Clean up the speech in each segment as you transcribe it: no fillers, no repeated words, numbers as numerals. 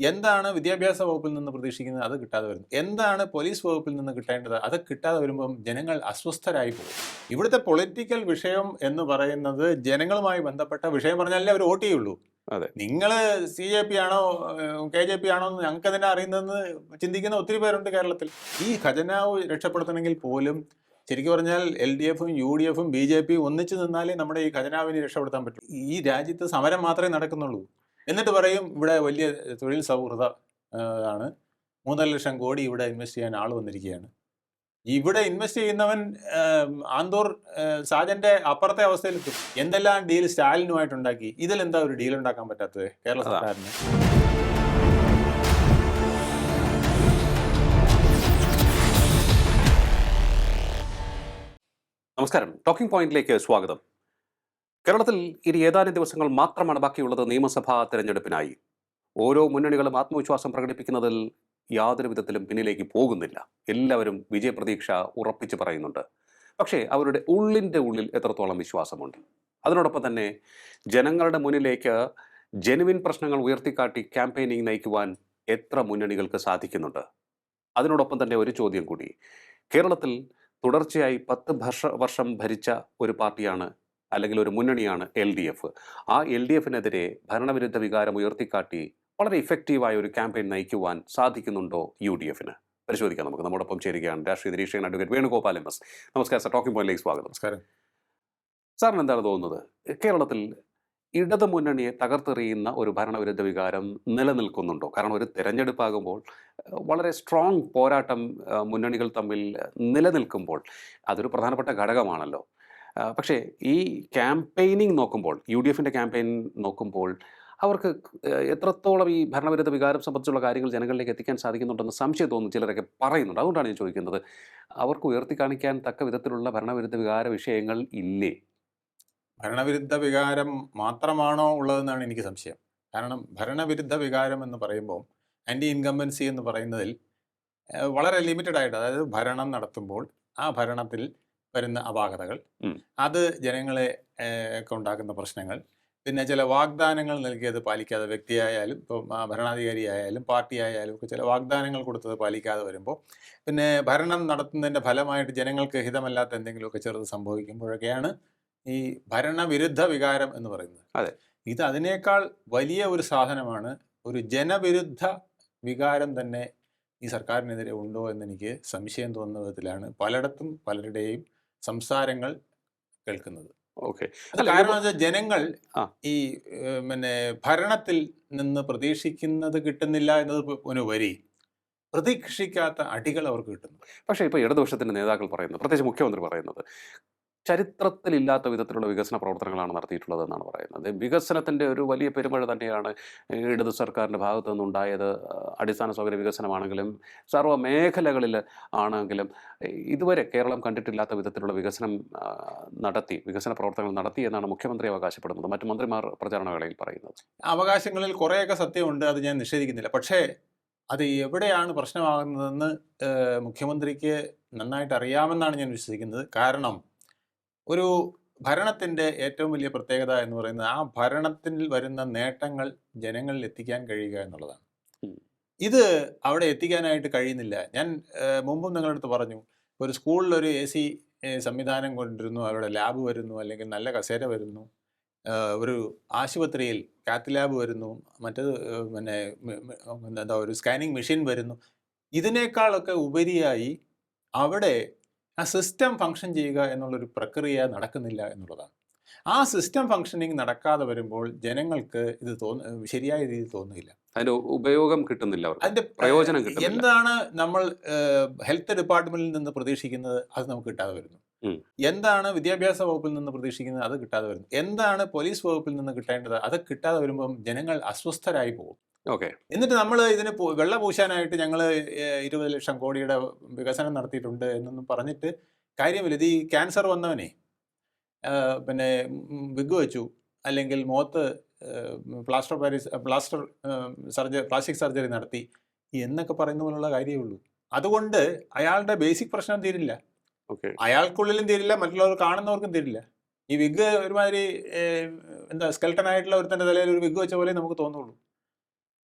എന്താണ് വിദ്യാഭ്യാസ വകുപ്പിൽ നിന്ന് പ്രതീക്ഷിക്കുന്നത് അത് കിട്ടാതെ വരുന്നു. എന്താണ് പോലീസ് വകുപ്പിൽ നിന്ന് കിട്ടേണ്ടത് അത് കിട്ടാതെ വരുമ്പം ജനങ്ങൾ അസ്വസ്ഥരായി പോകും. ഇവിടുത്തെ പൊളിറ്റിക്കൽ വിഷയം എന്ന് പറയുന്നത് ജനങ്ങളുമായി ബന്ധപ്പെട്ട വിഷയം പറഞ്ഞാലേ അവർ വോട്ട് ചെയ്യുള്ളൂ. അതെ. നിങ്ങൾ CJP ആണോ KJP ആണോ എന്ന് ഞങ്ങൾക്ക് തന്നെ അറിയുന്നതെന്ന് ചിന്തിക്കുന്ന ഒത്തിരി പേരുണ്ട് കേരളത്തിൽ. ഈ ഖജനാവ് രക്ഷപ്പെടുത്തണമെങ്കിൽ പോലും ശരിക്കും പറഞ്ഞാൽ LDFും UDFും BJPയും ഒന്നിച്ചു നിന്നാലേ നമ്മുടെ ഈ ഖജനാവിനെ രക്ഷപ്പെടുത്താൻ പറ്റും. ഈ രാജ്യത്ത് സമരം മാത്രമേ നടക്കുന്നുള്ളൂ. എന്നിട്ട് പറയും ഇവിടെ വലിയ തൊഴിൽ സൗഹൃദ ആണ്, 3.5 കോടി ഇവിടെ ഇൻവെസ്റ്റ് ചെയ്യാൻ ആൾ വന്നിരിക്കുകയാണ്. ഇവിടെ ഇൻവെസ്റ്റ് ചെയ്യുന്നവൻ ആന്തൂർ സാജന്റെ അപ്പുറത്തെ അവസ്ഥയിലെത്തും. എന്തെല്ലാം ഡീൽ സ്റ്റാലിനുമായിട്ടുണ്ടാക്കി, ഇതിലെന്താ ഒരു ഡീൽ ഉണ്ടാക്കാൻ പറ്റാത്തത് കേരള സർക്കാരിന്? നമസ്കാരം, ടോക്കിംഗ് പോയിന്റിലേക്ക് സ്വാഗതം. കേരളത്തിൽ ഇനി ഏതാനും ദിവസങ്ങൾ മാത്രമാണ് ബാക്കിയുള്ളത് നിയമസഭാ തെരഞ്ഞെടുപ്പിനായി. ഓരോ മുന്നണികളും ആത്മവിശ്വാസം പ്രകടിപ്പിക്കുന്നതിൽ യാതൊരു വിധത്തിലും പിന്നിലേക്ക് പോകുന്നില്ല. എല്ലാവരും വിജയപ്രതീക്ഷ ഉറപ്പിച്ച് പറയുന്നുണ്ട്. പക്ഷേ അവരുടെ ഉള്ളിൻ്റെ ഉള്ളിൽ എത്രത്തോളം വിശ്വാസമുണ്ട്? അതിനോടൊപ്പം തന്നെ ജനങ്ങളുടെ മുന്നിലേക്ക് ജെനുവിൻ പ്രശ്നങ്ങൾ ഉയർത്തിക്കാട്ടി ക്യാമ്പയിനിങ് നയിക്കുവാൻ എത്ര മുന്നണികൾക്ക് സാധിക്കുന്നുണ്ട്? അതിനോടൊപ്പം തന്നെ ഒരു ചോദ്യം കൂടി. കേരളത്തിൽ തുടർച്ചയായി 10 വർഷം ഭരിച്ച ഒരു പാർട്ടിയാണ് അല്ലെങ്കിൽ ഒരു മുന്നണിയാണ് LDF. ആ LDFിനെതിരെ ഭരണവിരുദ്ധ വികാരം ഉയർത്തിക്കാട്ടി വളരെ ഇഫക്റ്റീവായ ഒരു ക്യാമ്പയിൻ നയിക്കുവാൻ സാധിക്കുന്നുണ്ടോ UDFന്? പരിശോധിക്കാം നമുക്ക്. നമ്മോടൊപ്പം ചേരുകയാണ് രാഷ്ട്രീയ നിരീക്ഷകൻ അഡ്വക്കേറ്റ് വേണുഗോപാൽ MS. നമസ്കാരം സാർ, ടോക്കിംഗ് പോയിന്റിലേക്ക് സ്വാഗതം. നമസ്കാരം. സാറിന് എന്താണ് തോന്നുന്നത്, കേരളത്തിൽ ഇടതു മുന്നണിയെ തകർത്തെറിയുന്ന ഒരു ഭരണവിരുദ്ധ വികാരം നിലനിൽക്കുന്നുണ്ടോ? കാരണം ഒരു തെരഞ്ഞെടുപ്പാകുമ്പോൾ വളരെ സ്ട്രോങ് പോരാട്ടം മുന്നണികൾ തമ്മിൽ നിലനിൽക്കുമ്പോൾ അതൊരു പ്രധാനപ്പെട്ട ഘടകമാണല്ലോ. പക്ഷേ ഈ ക്യാമ്പയിനിങ് നോക്കുമ്പോൾ, UDFിൻ്റെ ക്യാമ്പയിൻ നോക്കുമ്പോൾ അവർക്ക് എത്രത്തോളം ഈ ഭരണവിരുദ്ധ വികാരം സംബന്ധിച്ചുള്ള കാര്യങ്ങൾ ജനങ്ങളിലേക്ക് എത്തിക്കാൻ സാധിക്കുന്നുണ്ടെന്ന് സംശയം തോന്നുന്നു ചിലരൊക്കെ പറയുന്നുണ്ട്. അതുകൊണ്ടാണ് ഞാൻ ചോദിക്കുന്നത്, അവർക്ക് ഉയർത്തി കാണിക്കാൻ തക്ക വിധത്തിലുള്ള ഭരണവിരുദ്ധ വികാര വിഷയങ്ങൾ ഇല്ലേ? ഭരണവിരുദ്ധ വികാരം മാത്രമാണോ ഉള്ളതെന്നാണ് എനിക്ക് സംശയം. കാരണം ഭരണവിരുദ്ധ വികാരം എന്ന് പറയുമ്പോൾ ആൻറ്റി ഇൻകംബൻസി എന്ന് പറയുന്നതിൽ വളരെ ലിമിറ്റഡ് ആയിട്ട്, അതായത് ഭരണം നടത്തുമ്പോൾ ആ ഭരണത്തിൽ വരുന്ന അപാകതകൾ, അത് ജനങ്ങളെ ഒക്കെ ഉണ്ടാക്കുന്ന പ്രശ്നങ്ങൾ, പിന്നെ ചില വാഗ്ദാനങ്ങൾ നൽകിയത് പാലിക്കാതെ, വ്യക്തിയായാലും ഇപ്പം ഭരണാധികാരി ആയാലും പാർട്ടി ആയാലും ഒക്കെ ചില വാഗ്ദാനങ്ങൾ കൊടുത്തത് പാലിക്കാതെ വരുമ്പോൾ, പിന്നെ ഭരണം നടത്തുന്നതിൻ്റെ ഫലമായിട്ട് ജനങ്ങൾക്ക് ഹിതമല്ലാത്ത എന്തെങ്കിലുമൊക്കെ ചെറുത് സംഭവിക്കുമ്പോഴൊക്കെയാണ് ഈ ഭരണവിരുദ്ധ വികാരം എന്ന് പറയുന്നത്. അതെ. ഇത് അതിനേക്കാൾ വലിയ ഒരു സാധനമാണ്. ഒരു ജനവിരുദ്ധ വികാരം തന്നെ ഈ സർക്കാരിനെതിരെ ഉണ്ടോ എന്നെനിക്ക് സംശയം തോന്നുന്ന വിധത്തിലാണ് പലയിടത്തും പലരുടെയും സംസാരങ്ങൾ കേൾക്കുന്നത്. ഓക്കെ. കാരണം വെച്ചാൽ ജനങ്ങൾ ഈ പിന്നെ ഭരണത്തിൽ നിന്ന് പ്രതീക്ഷിക്കുന്നത് കിട്ടുന്നില്ല എന്നത് വരി പ്രതീക്ഷിക്കാത്ത അടികൾ അവർക്ക് കിട്ടുന്നു. പക്ഷേ ഇപ്പോൾ ഇടതുപക്ഷത്തിൻ്റെ നേതാക്കൾ പറയുന്നത്, പ്രത്യേകിച്ച് മുഖ്യമന്ത്രി പറയുന്നത്, ചരിത്രത്തിലില്ലാത്ത വിധത്തിലുള്ള വികസന പ്രവർത്തനങ്ങളാണ് നടത്തിയിട്ടുള്ളത് എന്നാണ് പറയുന്നത്. വികസനത്തിൻ്റെ ഒരു വലിയ പെരുമഴ തന്നെയാണ് ഇടതു സർക്കാരിൻ്റെ ഭാഗത്തു നിന്നുണ്ടായത്. അടിസ്ഥാന സൗകര്യ വികസനമാണെങ്കിലും സർവ്വ മേഖലകളിൽ ആണെങ്കിലും ഇതുവരെ കേരളം കണ്ടിട്ടില്ലാത്ത വിധത്തിലുള്ള വികസനം വികസന പ്രവർത്തനങ്ങൾ നടത്തി എന്നാണ് മുഖ്യമന്ത്രി അവകാശപ്പെടുന്നത്, മറ്റു മന്ത്രിമാർ പ്രചാരണവേളയിൽ പറയുന്നത്. അവകാശങ്ങളിൽ കുറേയൊക്കെ സത്യമുണ്ട്, അത് ഞാൻ നിഷേധിക്കുന്നില്ല. പക്ഷേ അത് എവിടെയാണ് പ്രശ്നമാകുന്നതെന്ന് മുഖ്യമന്ത്രിക്ക് നന്നായിട്ട് അറിയാമെന്നാണ് ഞാൻ വിശ്വസിക്കുന്നത്. കാരണം ഒരു ഭരണത്തിൻ്റെ ഏറ്റവും വലിയ പ്രത്യേകത എന്ന് പറയുന്നത് ആ ഭരണത്തിൽ വരുന്ന നേട്ടങ്ങൾ ജനങ്ങളിൽ എത്തിക്കാൻ കഴിയുക എന്നുള്ളതാണ്. ഇത് അവിടെ എത്തിക്കാനായിട്ട് കഴിയുന്നില്ല. ഞാൻ മുമ്പും നിങ്ങളുടെ അടുത്ത് പറഞ്ഞു, ഒരു സ്കൂളിൽ ഒരു AC സംവിധാനം കൊണ്ടിരുന്നു, അവിടെ ലാബ് വരുന്നു, അല്ലെങ്കിൽ നല്ല കസേര വരുന്നു, ഒരു ആശുപത്രിയിൽ കാത്ത് ലാബ് വരുന്നു, മറ്റേത് പിന്നെ എന്താ ഒരു സ്കാനിങ് മെഷീൻ വരുന്നു. ഇതിനേക്കാളൊക്കെ ഉപരിയായി അവിടെ ആ സിസ്റ്റം ഫങ്ഷൻ ചെയ്യുക എന്നുള്ളൊരു പ്രക്രിയ നടക്കുന്നില്ല എന്നുള്ളതാണ്. ആ സിസ്റ്റം ഫങ്ഷനിങ് നടക്കാതെ വരുമ്പോൾ ജനങ്ങൾക്ക് ഇത് ശരിയായ രീതിയിൽ തോന്നുന്നില്ല, അതിൻ്റെ ഉപയോഗം കിട്ടുന്നില്ല, അതിൻ്റെ പ്രയോജനം കിട്ടുന്നില്ല. എന്താണ് നമ്മൾ ഹെൽത്ത് ഡിപ്പാർട്ട്മെന്റിൽ നിന്ന് പ്രതീക്ഷിക്കുന്നത് അത് നമുക്ക് കിട്ടാതെ വരുന്നു. എന്താണ് വിദ്യാഭ്യാസ വകുപ്പിൽ നിന്ന് പ്രതീക്ഷിക്കുന്നത് അത് കിട്ടാതെ വരുന്നു. എന്താണ് പോലീസ് വകുപ്പിൽ നിന്ന് കിട്ടേണ്ടത് അത് കിട്ടാതെ വരുമ്പം ജനങ്ങൾ അസ്വസ്ഥരായി പോകും. ഓക്കെ. എന്നിട്ട് നമ്മൾ ഇതിന് വെള്ള പൂശാനായിട്ട് ഞങ്ങൾ 20 ലക്ഷം കോടിയുടെ വികസനം നടത്തിയിട്ടുണ്ട് എന്നൊന്നും പറഞ്ഞിട്ട് കാര്യമില്ല. ഇത് ഈ ക്യാൻസർ വന്നവനെ പിന്നെ വിഗ് വെച്ചു, അല്ലെങ്കിൽ മുഖത്ത് പ്ലാസ്റ്റിക് സർജറി നടത്തി എന്നൊക്കെ പറയുന്ന പോലുള്ള കാര്യമേ ഉള്ളൂ. അതുകൊണ്ട് അയാളുടെ ബേസിക് പ്രശ്നം തീരില്ല. അയാൾക്കുള്ളിലും തീരില്ല, മറ്റുള്ളവർ കാണുന്നവർക്കും തീരില്ല. ഈ വിഗ് ഒരുമാതിരി എന്താ സ്കെൽട്ടൻ ആയിട്ടുള്ള ഒരുത്തൻ്റെ തലയിൽ ഒരു വിഗ് വെച്ച പോലെ നമുക്ക് തോന്നുള്ളൂ.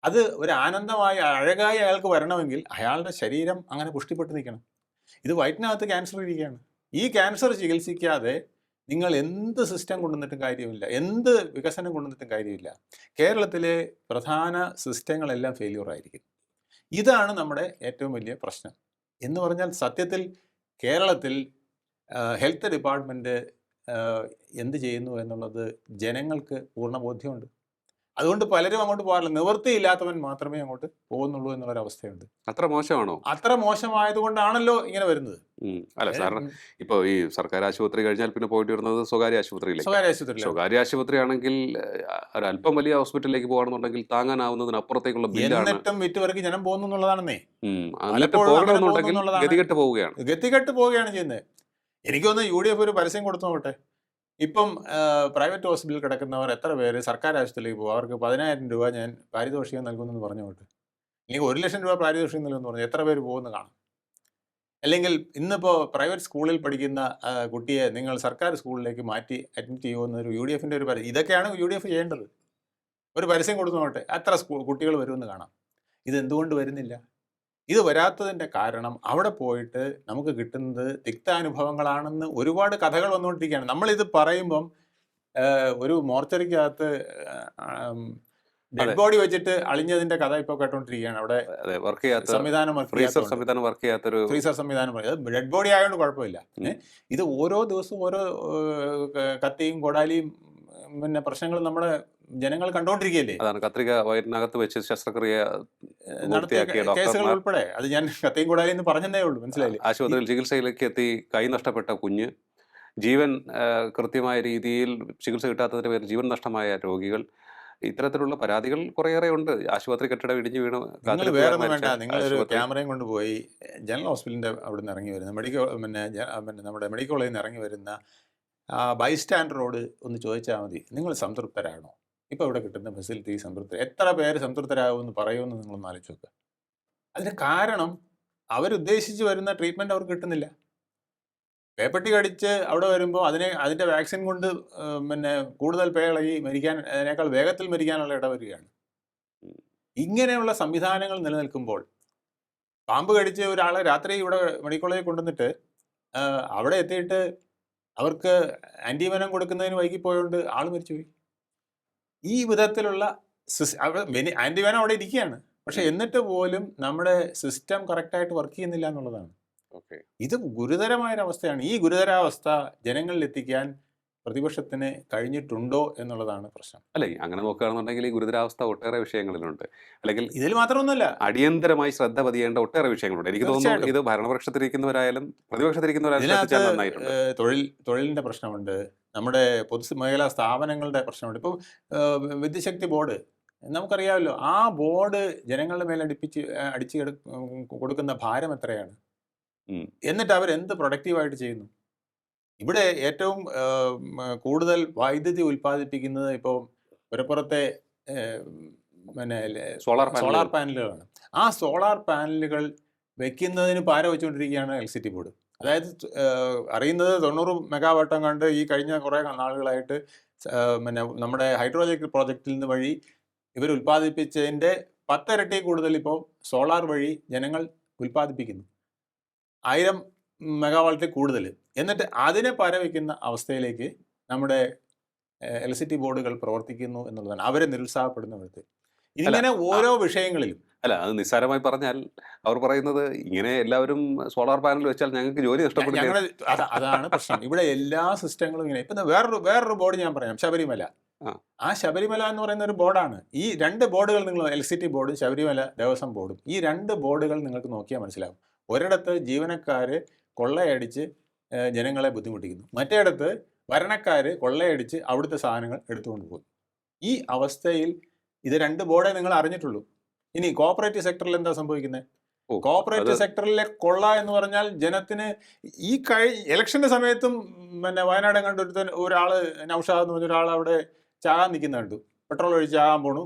അത് ഒരു ആനന്ദമായി അഴകായി അയാൾക്ക് വരണമെങ്കിൽ അയാളുടെ ശരീരം അങ്ങനെ പുഷ്ടിപ്പെട്ട് നിൽക്കണം. ഇത് വയറ്റിനകത്ത് ക്യാൻസർ ഇരിക്കുകയാണ്. ഈ ക്യാൻസർ ചികിത്സിക്കാതെ നിങ്ങൾ എന്ത് സിസ്റ്റം കൊണ്ടുവന്നിട്ടും കാര്യമില്ല, എന്ത് വികസനം കൊണ്ടുവന്നിട്ടും കാര്യമില്ല. കേരളത്തിലെ പ്രധാന സിസ്റ്റങ്ങളെല്ലാം ഫെയില്യൂർ ആയിരിക്കും. ഇതാണ് നമ്മുടെ ഏറ്റവും വലിയ പ്രശ്നം. എന്ന് പറഞ്ഞാൽ സത്യത്തിൽ കേരളത്തിൽ ഹെൽത്ത് ഡിപ്പാർട്ട്മെൻറ്റ് എന്ത് ചെയ്യുന്നു എന്നുള്ളത് ജനങ്ങൾക്ക് പൂർണ്ണ ബോധ്യമുണ്ട്. അതുകൊണ്ട് പലരും അങ്ങോട്ട് പോകാറില്ല. നിവൃത്തിയില്ലാത്തവൻ മാത്രമേ അങ്ങോട്ട് പോകുന്നുള്ളൂ എന്നുള്ളൊരവസ്ഥയുണ്ട്. അത്ര മോശമാണോ? അത്ര മോശമായതുകൊണ്ടാണല്ലോ ഇങ്ങനെ വരുന്നത്. അല്ല സാറിന് ഇപ്പോൾ ഈ സർക്കാർ ആശുപത്രി കഴിഞ്ഞാൽ പിന്നെ പോയിട്ട് വരുന്നത് സ്വകാര്യ ആശുപത്രിയിലേക്ക്. സ്വകാര്യ ആശുപത്രിയിൽ സ്വകാര്യ ആശുപത്രി ആണെങ്കിൽ ഒരല്പം വലിയ ഹോസ്പിറ്റലിലേക്ക് പോകണമെന്നുണ്ടെങ്കിൽ താങ്ങാനാവുന്നതിനപ്പുറത്തേക്കുള്ള ബില്ലാണ്. എന്നിട്ടും വിറ്റുവർക്ക് ജനം പോകുന്നു എന്നുള്ളതാണെന്നേ. എന്നിട്ട് പലപ്പോഴും അങ്ങനെ പോകണമെന്നുണ്ടെങ്കിൽ പോകുന്നുള്ളതാണ്. ഗതികെട്ട് പോവുകയാണ്. ഗതികെട്ട് പോവുകയാണ് ചെയ്യുന്നത്. എനിക്ക് തോന്നുന്നു UDF ഒരു പരസ്യം കൊടുത്തു നോക്കട്ടെ. ഇപ്പം പ്രൈവറ്റ് ഹോസ്പിറ്റലിൽ കിടക്കുന്നവർ എത്ര പേര് സർക്കാർ ആശുപത്രിയിലേക്ക് പോകും, അവർക്ക് 10,000 രൂപ ഞാൻ പാരിതോഷികം നൽകുമെന്ന് പറഞ്ഞു നോട്ട്, അല്ലെങ്കിൽ 1,00,000 രൂപ പാരിതോഷികം നൽകുമെന്ന് പറഞ്ഞു എത്ര പേര് പോകുമെന്ന് കാണാം. അല്ലെങ്കിൽ ഇന്നിപ്പോൾ പ്രൈവറ്റ് സ്കൂളിൽ പഠിക്കുന്ന കുട്ടിയെ നിങ്ങൾ സർക്കാർ സ്കൂളിലേക്ക് മാറ്റി അഡ്മിറ്റ് ചെയ്യുമെന്നൊരു UDFൻ്റെ ഒരു പരസ്യം. ഇതൊക്കെയാണ് UDF ചെയ്യേണ്ടത്. ഒരു പരസ്യം കൊടുത്തു നോട്ടെ, എത്ര കുട്ടികൾ വരുമെന്ന് കാണാം. ഇതെന്തുകൊണ്ട് വരുന്നില്ല? ഇത് വരാത്തതിൻ്റെ കാരണം അവിടെ പോയിട്ട് നമുക്ക് കിട്ടുന്നത് തിക്താനുഭവങ്ങളാണെന്ന് ഒരുപാട് കഥകൾ വന്നുകൊണ്ടിരിക്കുകയാണ്. നമ്മളിത് പറയുമ്പം ഒരു മോർച്ചറിക്കകത്ത് ഡെഡ് ബോഡി വെച്ചിട്ട് അളിഞ്ഞതിന്റെ കഥ ഇപ്പോൾ കേട്ടോണ്ടിരിക്കുകയാണ്. അവിടെ വർക്ക് ചെയ്യാത്ത സംവിധാനം വർക്ക് ചെയ്യാത്തൊരു ഫ്രീസർ സംവിധാനം. ഡെഡ് ബോഡി ആയതുകൊണ്ട് കുഴപ്പമില്ല. ഇത് ഓരോ ദിവസവും ഓരോ കത്തിയും കൊടാലിയും പിന്നെ പ്രശ്നങ്ങൾ നമ്മുടെ ജനങ്ങൾ കണ്ടുകൊണ്ടിരിക്കുകയല്ലേ. അതാണ് കത്രിക വയറ്റിനകത്ത് വെച്ച് ശസ്ത്രക്രിയ നടത്തിയ കേസുകൾ ഉൾപ്പെടെ. അത് ഞാൻ കത്തിയും കൊടാലി എന്ന് പറഞ്ഞതേ ഉള്ളൂ, മനസ്സിലായില്ലേ. ആശുപത്രിയിൽ ചികിത്സയിലേക്ക് എത്തി കൈ നഷ്ടപ്പെട്ട കുഞ്ഞ്, ജീവൻ കൃത്യമായ രീതിയിൽ ചികിത്സ കിട്ടാത്തതിന്റെ പേരിൽ ജീവൻ നഷ്ടമായ രോഗികൾ, ഇത്തരത്തിലുള്ള പരാതികൾ കുറേയേറെ ഉണ്ട്. ആശുപത്രി കെട്ടിടം ഇടിഞ്ഞു വീണു. നിങ്ങൾ വേറെ ഒന്നും വേണ്ട, നിങ്ങളൊരു ക്യാമറയും കൊണ്ടുപോയി ജനറൽ ഹോസ്പിറ്റലിന്റെ അവിടെ നിന്ന് ഇറങ്ങി വരുന്ന പിന്നെ നമ്മുടെ മെഡിക്കൽ കോളേജിൽ നിന്ന് ഇറങ്ങി വരുന്ന ബൈസ്റ്റാൻഡറോട് ഒന്ന് ചോദിച്ചാൽ മതി, നിങ്ങൾ സംതൃപ്തരാണോ? ഇപ്പോൾ ഇവിടെ കിട്ടുന്ന ഫെസിലിറ്റി സംതൃപ്തർ എത്ര പേര് സംതൃപ്തരാകുമെന്ന് പറയുമെന്ന് നിങ്ങളൊന്ന് ആലോചിച്ച് നോക്കുക. അതിന് കാരണം അവരുദ്ദേശിച്ച് വരുന്ന ട്രീറ്റ്മെൻറ്റ് അവർക്ക് കിട്ടുന്നില്ല. പേപ്പട്ടി കടിച്ച് അവിടെ വരുമ്പോൾ അതിൻ്റെ വാക്സിൻ കൊണ്ട് പിന്നെ കൂടുതൽ പേളകി മരിക്കാൻ, അതിനേക്കാൾ വേഗത്തിൽ മരിക്കാനുള്ള ഇടവരികയാണ്. ഇങ്ങനെയുള്ള സംവിധാനങ്ങൾ നിലനിൽക്കുമ്പോൾ പാമ്പ് കടിച്ച് ഒരാളെ രാത്രി ഇവിടെ മെഡിക്കൽ കോളേജിൽ കൊണ്ടുവന്നിട്ട് അവിടെ എത്തിയിട്ട് അവർക്ക് ആൻറ്റിവെനം കൊടുക്കുന്നതിന് വൈകിപ്പോയോണ്ട് ആൾ മരിച്ചുപോയി. ഈ വിധത്തിലുള്ള ആൻറ്റിവെനം അവിടെ ഇരിക്കുകയാണ്, പക്ഷെ എന്നിട്ട് പോലും നമ്മുടെ സിസ്റ്റം കറക്റ്റായിട്ട് വർക്ക് ചെയ്യുന്നില്ല എന്നുള്ളതാണ്. ഇത് ഗുരുതരമായൊരവസ്ഥയാണ്. ഈ ഗുരുതരാവസ്ഥ ജനങ്ങളിൽ എത്തിക്കാൻ പ്രതിപക്ഷത്തിന് കഴിഞ്ഞിട്ടുണ്ടോ എന്നുള്ളതാണ് പ്രശ്നം. അല്ലേ, അങ്ങനെ നോക്കുകയാണെന്നുണ്ടെങ്കിൽ ഈ ഗുരുതരാവസ്ഥ ഒട്ടേറെ വിഷയങ്ങളിലുണ്ട്. അല്ലെങ്കിൽ ഇതിൽ മാത്രമൊന്നുമല്ല, അടിയന്തരമായി ശ്രദ്ധ പതിയേണ്ട ഒട്ടേറെ വിഷയങ്ങളുണ്ട്. എനിക്ക് തോന്നുന്നു ഇത് ഭരണപക്ഷത്തിരിക്കുന്നവരായാലും പ്രതിപക്ഷത്തിരിക്കുന്നവരായാലും നന്നായിട്ടുണ്ട്. തൊഴിലിന്റെ പ്രശ്നമുണ്ട്, നമ്മുടെ പൊതുമേഖലാ സ്ഥാപനങ്ങളുടെ പ്രശ്നമുണ്ട്. ഇപ്പോൾ വിദ്യുശക്തി ബോർഡ് നമുക്കറിയാമല്ലോ, ആ ബോർഡ് ജനങ്ങളുടെ മേലെ അടിച്ച് കൊടുക്കുന്ന ഭാരം എത്രയാണ്? എന്നിട്ട് അവരെന്ത് പ്രൊഡക്റ്റീവായിട്ട് ചെയ്യുന്നു? ഇവിടെ ഏറ്റവും കൂടുതൽ വൈദ്യുതി ഉൽപ്പാദിപ്പിക്കുന്നത് ഇപ്പോൾ പുരപ്പുറത്തെ പിന്നെ സോളാർ പാനലുകളാണ്. ആ സോളാർ പാനലുകൾ വെക്കുന്നതിന് പാര വെച്ചുകൊണ്ടിരിക്കുകയാണ് ഇലക്ട്രിസിറ്റി ബോർഡ്. അതായത് അറിയുന്നത് 90 മെഗാവാട്ടം കണ്ട് ഈ കഴിഞ്ഞ കുറേ നാളുകളായിട്ട് പിന്നെ നമ്മുടെ ഹൈഡ്രോജൻ പ്രോജക്റ്റിൽ നിന്ന് വഴി ഇവർ ഉൽപ്പാദിപ്പിച്ചതിൻ്റെ 10 ഇരട്ടി കൂടുതൽ ഇപ്പോൾ സോളാർ വഴി ജനങ്ങൾ ഉൽപ്പാദിപ്പിക്കുന്നു, 1000 മെഗാവാട്ടിൽ കൂടുതൽ. എന്നിട്ട് അതിനെ പരവയ്ക്കുന്ന അവസ്ഥയിലേക്ക് നമ്മുടെ ഇലക്ട്രിസിറ്റി ബോർഡുകൾ പ്രവർത്തിക്കുന്നു എന്നുള്ളതാണ് അവരെ നിരുത്സാഹപ്പെടുന്ന വിധത്തിൽ. ഇങ്ങനെ ഓരോ വിഷയങ്ങളിലും അല്ല, അത് നിസ്സാരമായി പറഞ്ഞാൽ അവർ പറയുന്നത് ഇങ്ങനെ എല്ലാവരും സോളാർ പാനൽ വെച്ചാൽ ഞങ്ങൾക്ക് ജോലി നഷ്ടപ്പെടും. അതാണ് പ്രശ്നം. ഇവിടെ എല്ലാ സിസ്റ്റങ്ങളും ഇങ്ങനെ. ഇപ്പം വേറൊരു ബോർഡ് ഞാൻ പറയാം, ശബരിമല. ആ ശബരിമല എന്ന് പറയുന്ന ഒരു ബോർഡാണ്. ഈ 2 ബോർഡുകൾ നിങ്ങൾ, ഇലക്ട്രിസിറ്റി ബോർഡും ശബരിമല ദേവസ്വം ബോർഡും, ഈ 2 ബോർഡുകൾ നിങ്ങൾക്ക് നോക്കിയാൽ മനസ്സിലാകും. ഒരിടത്ത് ജീവനക്കാർ കൊള്ളയടിച്ച് ജനങ്ങളെ ബുദ്ധിമുട്ടിക്കുന്നു, മറ്റേടത്ത് ഭരണക്കാർ കൊള്ളയടിച്ച് അവിടുത്തെ സാധനങ്ങൾ എടുത്തുകൊണ്ട് പോകുന്നു. ഈ അവസ്ഥയിൽ ഇത് 2 ബോർഡേ നിങ്ങൾ അറിഞ്ഞിട്ടുള്ളൂ. ഇനി കോപ്പറേറ്റീവ് സെക്ടറിൽ എന്താ സംഭവിക്കുന്നത്? കോപ്പറേറ്റീവ് സെക്ടറിലെ കൊള്ള എന്ന് പറഞ്ഞാൽ ജനത്തിന് ഈ ഇലക്ഷന്റെ സമയത്തും പിന്നെ വയനാട് കണ്ട് ഒരാള് നൗഷാദ് എന്ന് പറഞ്ഞ ഒരാൾ അവിടെ ചാകാൻ നിൽക്കുന്ന കണ്ടു. പെട്രോൾ ഒഴിച്ച് ചാകാൻ പോണു,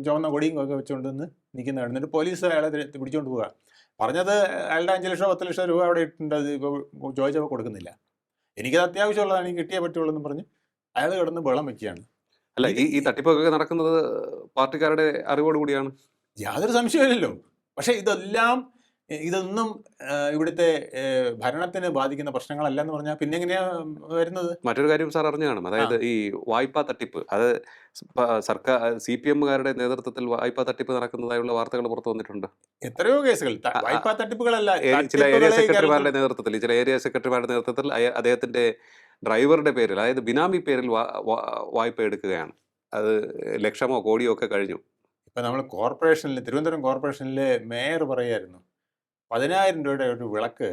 ചുവന്ന കൊടിയും ഒക്കെ വെച്ചുകൊണ്ട് നിൽക്കുന്ന കണ്ടു. എന്നിട്ട് പോലീസ് അയാളെ പിടിച്ചുകൊണ്ട് പോവുക. പറഞ്ഞത് അയാളുടെ 5 ലക്ഷം 10 ലക്ഷം രൂപ അവിടെ ഇട്ടുണ്ട്, അത് ഇപ്പോൾ ചോദിച്ചപ്പോൾ കൊടുക്കുന്നില്ല. എനിക്കത് അത്യാവശ്യമുള്ളതാണ്, എനിക്ക് കിട്ടിയേ പറ്റുള്ളൂ എന്ന് പറഞ്ഞ് അയാൾ കിടന്ന് വെള്ളം വെക്കുകയാണ്. അല്ല, ഈ തട്ടിപ്പൊക്കെ നടക്കുന്നത് പാർട്ടിക്കാരുടെ അറിവോടുകൂടിയാണ്. യാതൊരു സംശയമില്ലല്ലോ. പക്ഷേ ഇതൊന്നും ഇവിടുത്തെ ഭരണത്തിന് ബാധിക്കുന്ന പ്രശ്നങ്ങളല്ല എന്ന് പറഞ്ഞാൽ പിന്നെ എങ്ങനെയാ വരുന്നത്? മറ്റൊരു കാര്യം സാർ അറിഞ്ഞു കാണും. അതായത് ഈ വായ്പാ തട്ടിപ്പ് അത് സർക്കാർ CPM-കാരുടെ നേതൃത്വത്തിൽ വായ്പാ തട്ടിപ്പ് നടക്കുന്നതായുള്ള വാർത്തകൾ പുറത്തു വന്നിട്ടുണ്ട്. എത്രയോ കേസുകൾ വായ്പാ തട്ടിപ്പുകളല്ല, ചില ഏരിയ തട്ടിപ്പുകളെ സെക്രട്ടറിമാരുടെ നേതൃത്വത്തിൽ അദ്ദേഹത്തിന്റെ ഡ്രൈവറുടെ പേരിൽ, അതായത് ബിനാമി പേരിൽ വായ്പ എടുക്കുകയാണ്. അത് ലക്ഷമോ കോടിയോ ഒക്കെ കഴിഞ്ഞു. ഇപ്പൊ നമ്മൾ തിരുവനന്തപുരം കോർപ്പറേഷനിലെ മേയർ പറയായിരുന്നു 10,000 രൂപയുടെ ഒരു വിളക്ക്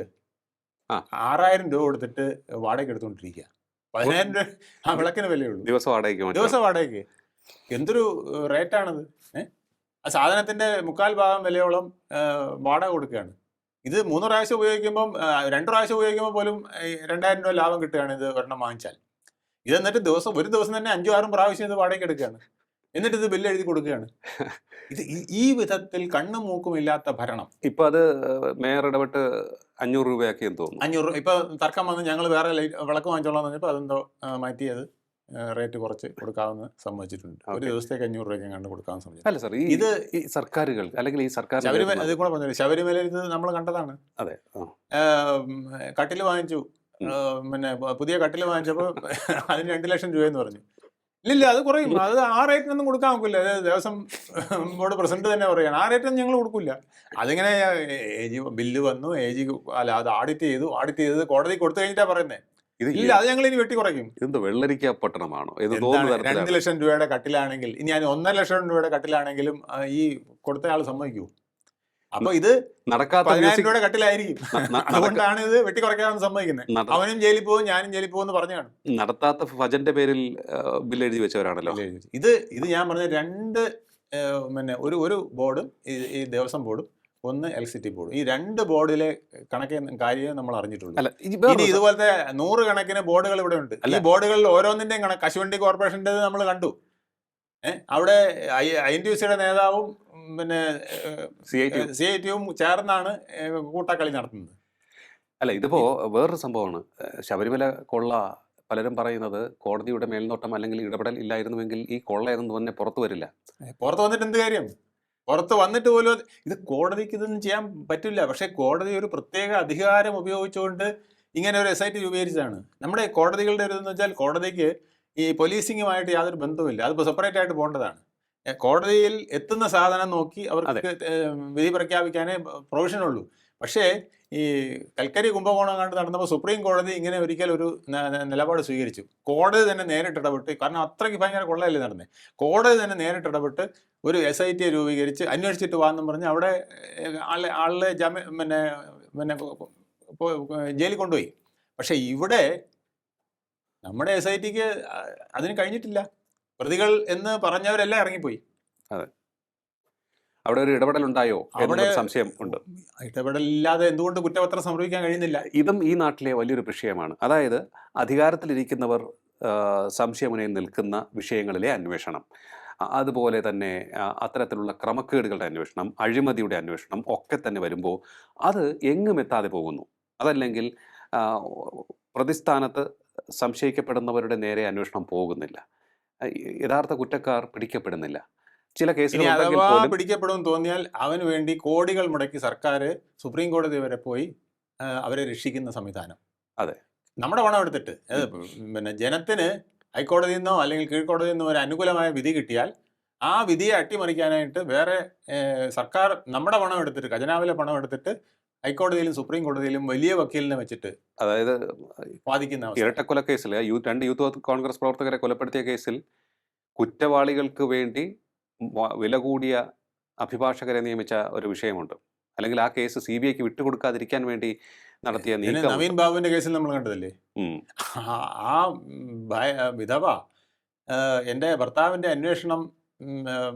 6,000 രൂപ കൊടുത്തിട്ട് വാടക എടുത്തുകൊണ്ടിരിക്കുക. 10,000 രൂപ ആ വിളക്കിന് വിലയുള്ളൂ. ദിവസം വാടകയ്ക്ക്. എന്തൊരു റേറ്റാണത്! ആ സാധനത്തിന്റെ 1/4 ഭാഗം വിലയോളം വാടക കൊടുക്കുകയാണ്. ഇത് 3 പ്രാവശ്യം ഉപയോഗിക്കുമ്പം 2 പ്രാവശ്യം ഉപയോഗിക്കുമ്പോൾ പോലും 2,000 രൂപ ലാഭം കിട്ടുകയാണ് ഇത് ഒരെണ്ണം വാങ്ങിച്ചാൽ. ഇത് എന്നിട്ട് ഒരു ദിവസം തന്നെ 5-6 പ്രാവശ്യം ഇത് വാടകയ്ക്ക് എടുക്കുകയാണ്. എന്നിട്ട് ഇത് ബില്ല് എഴുതി കൊടുക്കുകയാണ്. ഇത് ഈ വിധത്തിൽ കണ്ണും മൂക്കും ഇല്ലാത്ത ഭരണം. ഇപ്പൊ അത് മേയർ ഇടപെട്ട് 500 രൂപയാക്കിയെന്ന് തോന്നുന്നു. 500 ഇപ്പൊ തർക്കം വന്ന് ഞങ്ങൾ വേറെ വിളക്ക് വാങ്ങിച്ചോളാം എന്ന് പറഞ്ഞപ്പോൾ അതെന്തോ മാറ്റി അത് റേറ്റ് കുറച്ച് കൊടുക്കാമെന്ന് സമ്മതിച്ചിട്ടുണ്ട്. ഒരു ദിവസത്തേക്ക് 500 രൂപയ്ക്ക് കണ്ട് കൊടുക്കാൻ സമ്മതിച്ചു. അല്ല സാർ, ഇത് ഈ സർക്കാരുകൾ അല്ലെങ്കിൽ ഈ സർക്കാർ ശബരിമല അത് കൂടെ പറഞ്ഞു. ശബരിമലയിൽ ഇത് നമ്മൾ കണ്ടതാണ്. അതെ, കട്ടില് വാങ്ങിച്ചു, പിന്നെ പുതിയ കട്ടില് വാങ്ങിച്ചപ്പോൾ അതിന് 2 ലക്ഷം രൂപയെന്ന് പറഞ്ഞു. ഇല്ല അത് കുറയും, അത് ആ റേറ്റിനൊന്നും കൊടുക്കാൻ നോക്കില്ല. ദേവസ്വം ബോർഡ് പ്രസിഡന്റ് തന്നെ പറയുകയാണ് ആ റേറ്റൊന്നും ഞങ്ങൾ കൊടുക്കില്ല. അതിങ്ങനെ ബില്ല് വന്നു, അല്ല അത് ഓഡിറ്റ് ചെയ്തത് കോടതി കൊടുത്തു കഴിഞ്ഞിട്ടാ പറയുന്നത്. ഇല്ല അത് ഞങ്ങൾ ഇനി വെട്ടി കുറയ്ക്കും. ഇത് വെള്ളരിക്ക പട്ടണമാണോ? 2 ലക്ഷം രൂപയുടെ കട്ടിലാണെങ്കിൽ ഇനി 1.5 ലക്ഷം രൂപയുടെ കട്ടിലാണെങ്കിലും ഈ കൊടുത്തയാൾ സമ്മതിക്കൂ? അപ്പൊ ഇത് 10,000 രൂപയുടെ കട്ടിലായിരിക്കും. അതുകൊണ്ടാണ് ഇത് വെട്ടിക്കുറയ്ക്കാമെന്ന് സമ്മതിക്കുന്നത്. അവനും ജയിലിൽ പോകും, ഞാനും ജയിലിൽ പോകും എന്ന് പറഞ്ഞാണ്. നടത്താത്ത ഭജന്റെ പേരിൽ ബില്ല് എഴുതി വെച്ചവരാണല്ലോ. ഇത് ഞാൻ പറഞ്ഞ 2 പിന്നെ ഒരു ബോർഡും ഈ ദേവസ്വം ബോർഡും ഒന്ന് ഇലക്ട്രിസിറ്റി ബോർഡും, ഈ 2 ബോർഡിലെ കാര്യം നമ്മൾ അറിഞ്ഞിട്ടുള്ളൂ. ഇനി ഇതുപോലത്തെ 100 കണക്കിന് ബോർഡുകൾ ഇവിടെ ഉണ്ട്. ഈ ബോർഡുകളിൽ ഓരോന്നിന്റെയും കണക്ക് കശുവണ്ടി കോർപ്പറേഷൻ്റെ നമ്മൾ കണ്ടു. അവിടെ INTUC-യുടെ നേതാവും പിന്നെ CITയും ചേർന്നാണ് കൂട്ടക്കളി നടത്തുന്നത്. അല്ല, ഇതിപ്പോ വേറൊരു സംഭവമാണ്. ശബരിമല കൊള്ള പലരും പറയുന്നത് കോടതിയുടെ മേൽനോട്ടം അല്ലെങ്കിൽ ഇടപെടൽ ഇല്ലായിരുന്നുവെങ്കിൽ ഈ കൊള്ളയൊന്നും തന്നെ പുറത്തു വരില്ല. പുറത്ത് വന്നിട്ട് എന്ത് കാര്യം? പുറത്ത് വന്നിട്ട് പോലും ഇത് കോടതിക്ക് ഇതൊന്നും ചെയ്യാൻ പറ്റില്ല. പക്ഷേ കോടതി ഒരു പ്രത്യേക അധികാരം ഉപയോഗിച്ചുകൊണ്ട് ഇങ്ങനെ ഒരു SIT രൂപീകരിച്ചതാണ്. നമ്മുടെ കോടതികളുടെ ഒരു ഇതെന്ന് വെച്ചാൽ കോടതിക്ക് ഈ പോലീസിങ്ങുമായിട്ട് യാതൊരു ബന്ധവുമില്ല. അതിപ്പോൾ സെപ്പറേറ്റ് ആയിട്ട് പോകേണ്ടതാണ്. കോടതിയിൽ എത്തുന്ന സാധനം നോക്കി അവർക്ക് വിധി പ്രഖ്യാപിക്കാനേ പ്രൊവിഷനുള്ളൂ. പക്ഷേ ഈ കൽക്കരി കുംഭകോണം കണ്ട് നടന്നപ്പോൾ സുപ്രീം കോടതി ഇങ്ങനെ ഒരിക്കൽ ഒരു നിലപാട് സ്വീകരിച്ചു. കോടതി തന്നെ നേരിട്ട് ഇടപെട്ട്, കാരണം അത്രയ്ക്ക് ഭയങ്കര കൊള്ളയല്ലേ നടന്നത്, കോടതി തന്നെ നേരിട്ട് ഇടപെട്ട് ഒരു SIT രൂപീകരിച്ച് അന്വേഷിച്ചിട്ട് വാന്നും പറഞ്ഞ് അവിടെ ആളെ പിന്നെ ജയിലിൽ കൊണ്ടുപോയി. പക്ഷെ ഇവിടെ നമ്മുടെ SITക്ക് അതിന് കഴിഞ്ഞിട്ടില്ല. പ്രതികൾ എന്ന് പറഞ്ഞവരെല്ലാം ഇറങ്ങിപ്പോയി. അതെ, അവിടെ ഒരു ഇടപെടൽ ഉണ്ടായോ? അവിടെ സംശയം ഉണ്ട്. ഇടപെടലില്ലാതെ എന്തുകൊണ്ട് കുറ്റപത്രം സമർപ്പിക്കാൻ കഴിയുന്നില്ല? ഇതും ഈ നാട്ടിലെ വലിയൊരു വിഷയമാണ്. അതായത് അധികാരത്തിലിരിക്കുന്നവർ സംശയമുനയിൽ നിൽക്കുന്ന വിഷയങ്ങളിലെ അന്വേഷണം, അതുപോലെ തന്നെ അത്തരത്തിലുള്ള ക്രമക്കേടുകളുടെ അന്വേഷണം, അഴിമതിയുടെ അന്വേഷണം ഒക്കെ തന്നെ വരുമ്പോൾ അത് എങ്ങും എത്താതെ പോകുന്നു. അതല്ലെങ്കിൽ പ്രതിസ്ഥാനത്ത് സംശയിക്കപ്പെടുന്നവരുടെ നേരെ അന്വേഷണം പോകുന്നില്ല, യഥാർത്ഥ കുറ്റക്കാർ പിടിക്കപ്പെടുന്നില്ല. ചില കേസുകൾ അഥവാ പിടിക്കപ്പെടുമെന്ന് തോന്നിയാൽ അവന് വേണ്ടി കോടികൾ മുടക്കി സർക്കാർ സുപ്രീം കോടതി വരെ പോയി അവരെ രക്ഷിക്കുന്ന സംവിധാനം. അതെ, നമ്മുടെ പണം എടുത്തിട്ട് പിന്നെ ജനത്തിന് ഹൈക്കോടതിയിൽ നിന്നോ അല്ലെങ്കിൽ കീഴ്ക്കോടതിയിൽ നിന്നോ ഒരു അനുകൂലമായ വിധി കിട്ടിയാൽ ആ വിധിയെ അട്ടിമറിക്കാനായിട്ട് വേറെ സർക്കാർ നമ്മുടെ പണം എടുത്തിട്ട്, ഖജനാവിലെ പണം എടുത്തിട്ട് ഹൈക്കോടതിയിലും സുപ്രീം കോടതിയിലും വലിയ വക്കീലിനെ വെച്ചിട്ട്, അതായത് വാദിക്കുന്ന ഇരട്ടക്കൊല കേസിൽ 2 യൂത്ത് കോൺഗ്രസ് പ്രവർത്തകരെ കൊലപ്പെടുത്തിയ കേസിൽ കുറ്റവാളികൾക്ക് വേണ്ടി വില കൂടിയ അഭിഭാഷകരെ നിയമിച്ച ഒരു വിഷയമുണ്ട്. അല്ലെങ്കിൽ ആ കേസ് CBIക്ക് വിട്ടുകൊടുക്കാതിരിക്കാൻ വേണ്ടി നടത്തിയ നീക്കം. നവീൻ ബാബുവിന്റെ കേസിൽ നമ്മൾ കണ്ടതല്ലേ. ആ വിധവ എൻ്റെ ഭർത്താവിൻ്റെ അന്വേഷണം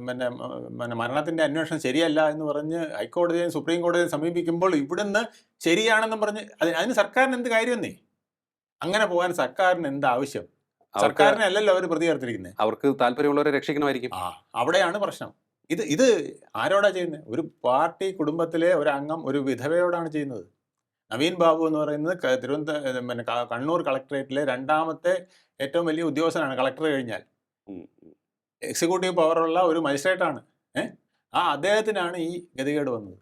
പിന്നെ മരണത്തിന്റെ അന്വേഷണം ശരിയല്ല എന്ന് പറഞ്ഞ് ഹൈക്കോടതിയെയും സുപ്രീം കോടതിയെയും സമീപിക്കുമ്പോൾ ഇവിടുന്ന് ശരിയാണെന്നും പറഞ്ഞ് അതിന് സർക്കാരിന് എന്ത് കാര്യമെന്നേ? അങ്ങനെ പോകാൻ സർക്കാരിന് എന്ത് ആവശ്യം? സർക്കാരിനെ അല്ലല്ലോ അവർ പ്രതി ചേർത്തിരിക്കുന്നത്. അവർക്ക് താല്പര്യമുള്ളവരെ രക്ഷിക്കണമായിരിക്കും. അവിടെയാണ് പ്രശ്നം. ഇത് ആരോടാ ചെയ്യുന്നത്? ഒരു പാർട്ടി കുടുംബത്തിലെ ഒരു അംഗം ഒരു വിധവയോടാണ് ചെയ്യുന്നത്. നവീൻ ബാബു എന്ന് പറയുന്നത് പിന്നെ കണ്ണൂർ കളക്ടറേറ്റിലെ 2ാമത്തെ ഏറ്റവും വലിയ ഉദ്യോഗസ്ഥനാണ്, കളക്ടർ കഴിഞ്ഞാൽ. എക്സിക്യൂട്ടീവ് പവറുള്ള ഒരു മജിസ്ട്രേറ്റാണ്. ആ അദ്ദേഹത്തിനാണ് ഈ ഗതികേട് വന്നത്.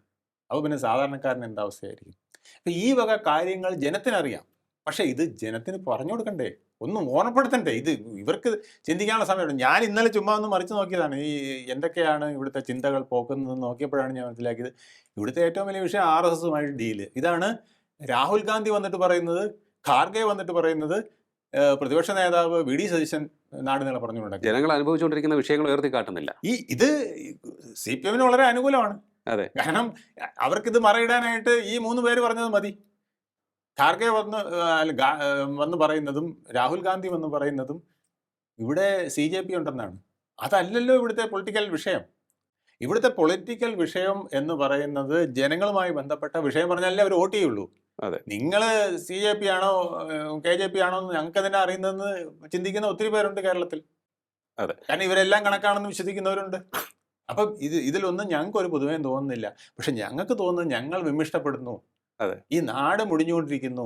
അപ്പോൾ പിന്നെ സാധാരണക്കാരന് എന്താ അവസ്ഥയായിരിക്കും? അപ്പം ഈ വക കാര്യങ്ങൾ ജനത്തിനറിയാം. പക്ഷേ ഇത് ജനത്തിന് പറഞ്ഞു കൊടുക്കണ്ടേ? ഒന്ന് ഓർമ്മപ്പെടുത്തണ്ടേ? ഇത് ഇവർക്ക് ചിന്തിക്കാനുള്ള സമയമുണ്ട്. ഞാൻ ഇന്നലെ ചുമ്മാ ഒന്ന് മറിച്ച് നോക്കിയതാണ്. ഈ എന്തൊക്കെയാണ് ഇവിടുത്തെ ചിന്തകൾ പോക്കുന്നതെന്ന് നോക്കിയപ്പോഴാണ് ഞാൻ മനസ്സിലാക്കിയത്. ഇവിടുത്തെ ഏറ്റവും വലിയ വിഷയം RSSുമായിട്ട് ഡീല്. ഇതാണ് രാഹുൽ ഗാന്ധി വന്നിട്ട് പറയുന്നത്, ഖാർഗെ വന്നിട്ട് പറയുന്നത്, പ്രതിപക്ഷ നേതാവ് VD സതീശൻ നാട് നീളെ പറഞ്ഞുകൊണ്ടിരിക്കുന്നത്. ജനങ്ങൾ അനുഭവിച്ചുകൊണ്ടിരിക്കുന്ന വിഷയങ്ങൾ ഉയർത്തി കാട്ടുന്നില്ല. ഇത് CPM-ന് വളരെ അനുകൂലമാണ്. അതെ. കാരണം അവർക്കിത് മറയിടാനായിട്ട് ഈ 3 പേര് പറഞ്ഞത് മതി. ഖാർഗെ വന്ന് പറയുന്നതും രാഹുൽ ഗാന്ധി വന്ന് പറയുന്നതും ഇവിടെ CJP ഉണ്ടെന്നാണ്. അതല്ലല്ലോ ഇവിടുത്തെ പൊളിറ്റിക്കൽ വിഷയം. ഇവിടുത്തെ പൊളിറ്റിക്കൽ വിഷയം എന്ന് പറയുന്നത് ജനങ്ങളുമായി ബന്ധപ്പെട്ട വിഷയം പറഞ്ഞാലേ അവർ വോട്ട് ചെയ്യുള്ളൂ. അതെ. നിങ്ങൾ CJP ആണോ KJP ആണോ എന്ന് ഞങ്ങൾക്ക് തന്നെ അറിയുന്നതെന്ന് ചിന്തിക്കുന്ന ഒത്തിരി പേരുണ്ട് കേരളത്തിൽ. അതെ. കാരണം ഇവരെല്ലാം കണക്കാണെന്ന് വിശ്വസിക്കുന്നവരുണ്ട്. അപ്പം ഇതിലൊന്നും ഞങ്ങൾക്ക് ഒരു പുതുമയും തോന്നുന്നില്ല. പക്ഷെ ഞങ്ങൾക്ക് തോന്നുന്നത് ഞങ്ങൾ വിമിഷ്ടപ്പെടുന്നു. അതെ. ഈ നാട് മുടിഞ്ഞുകൊണ്ടിരിക്കുന്നു.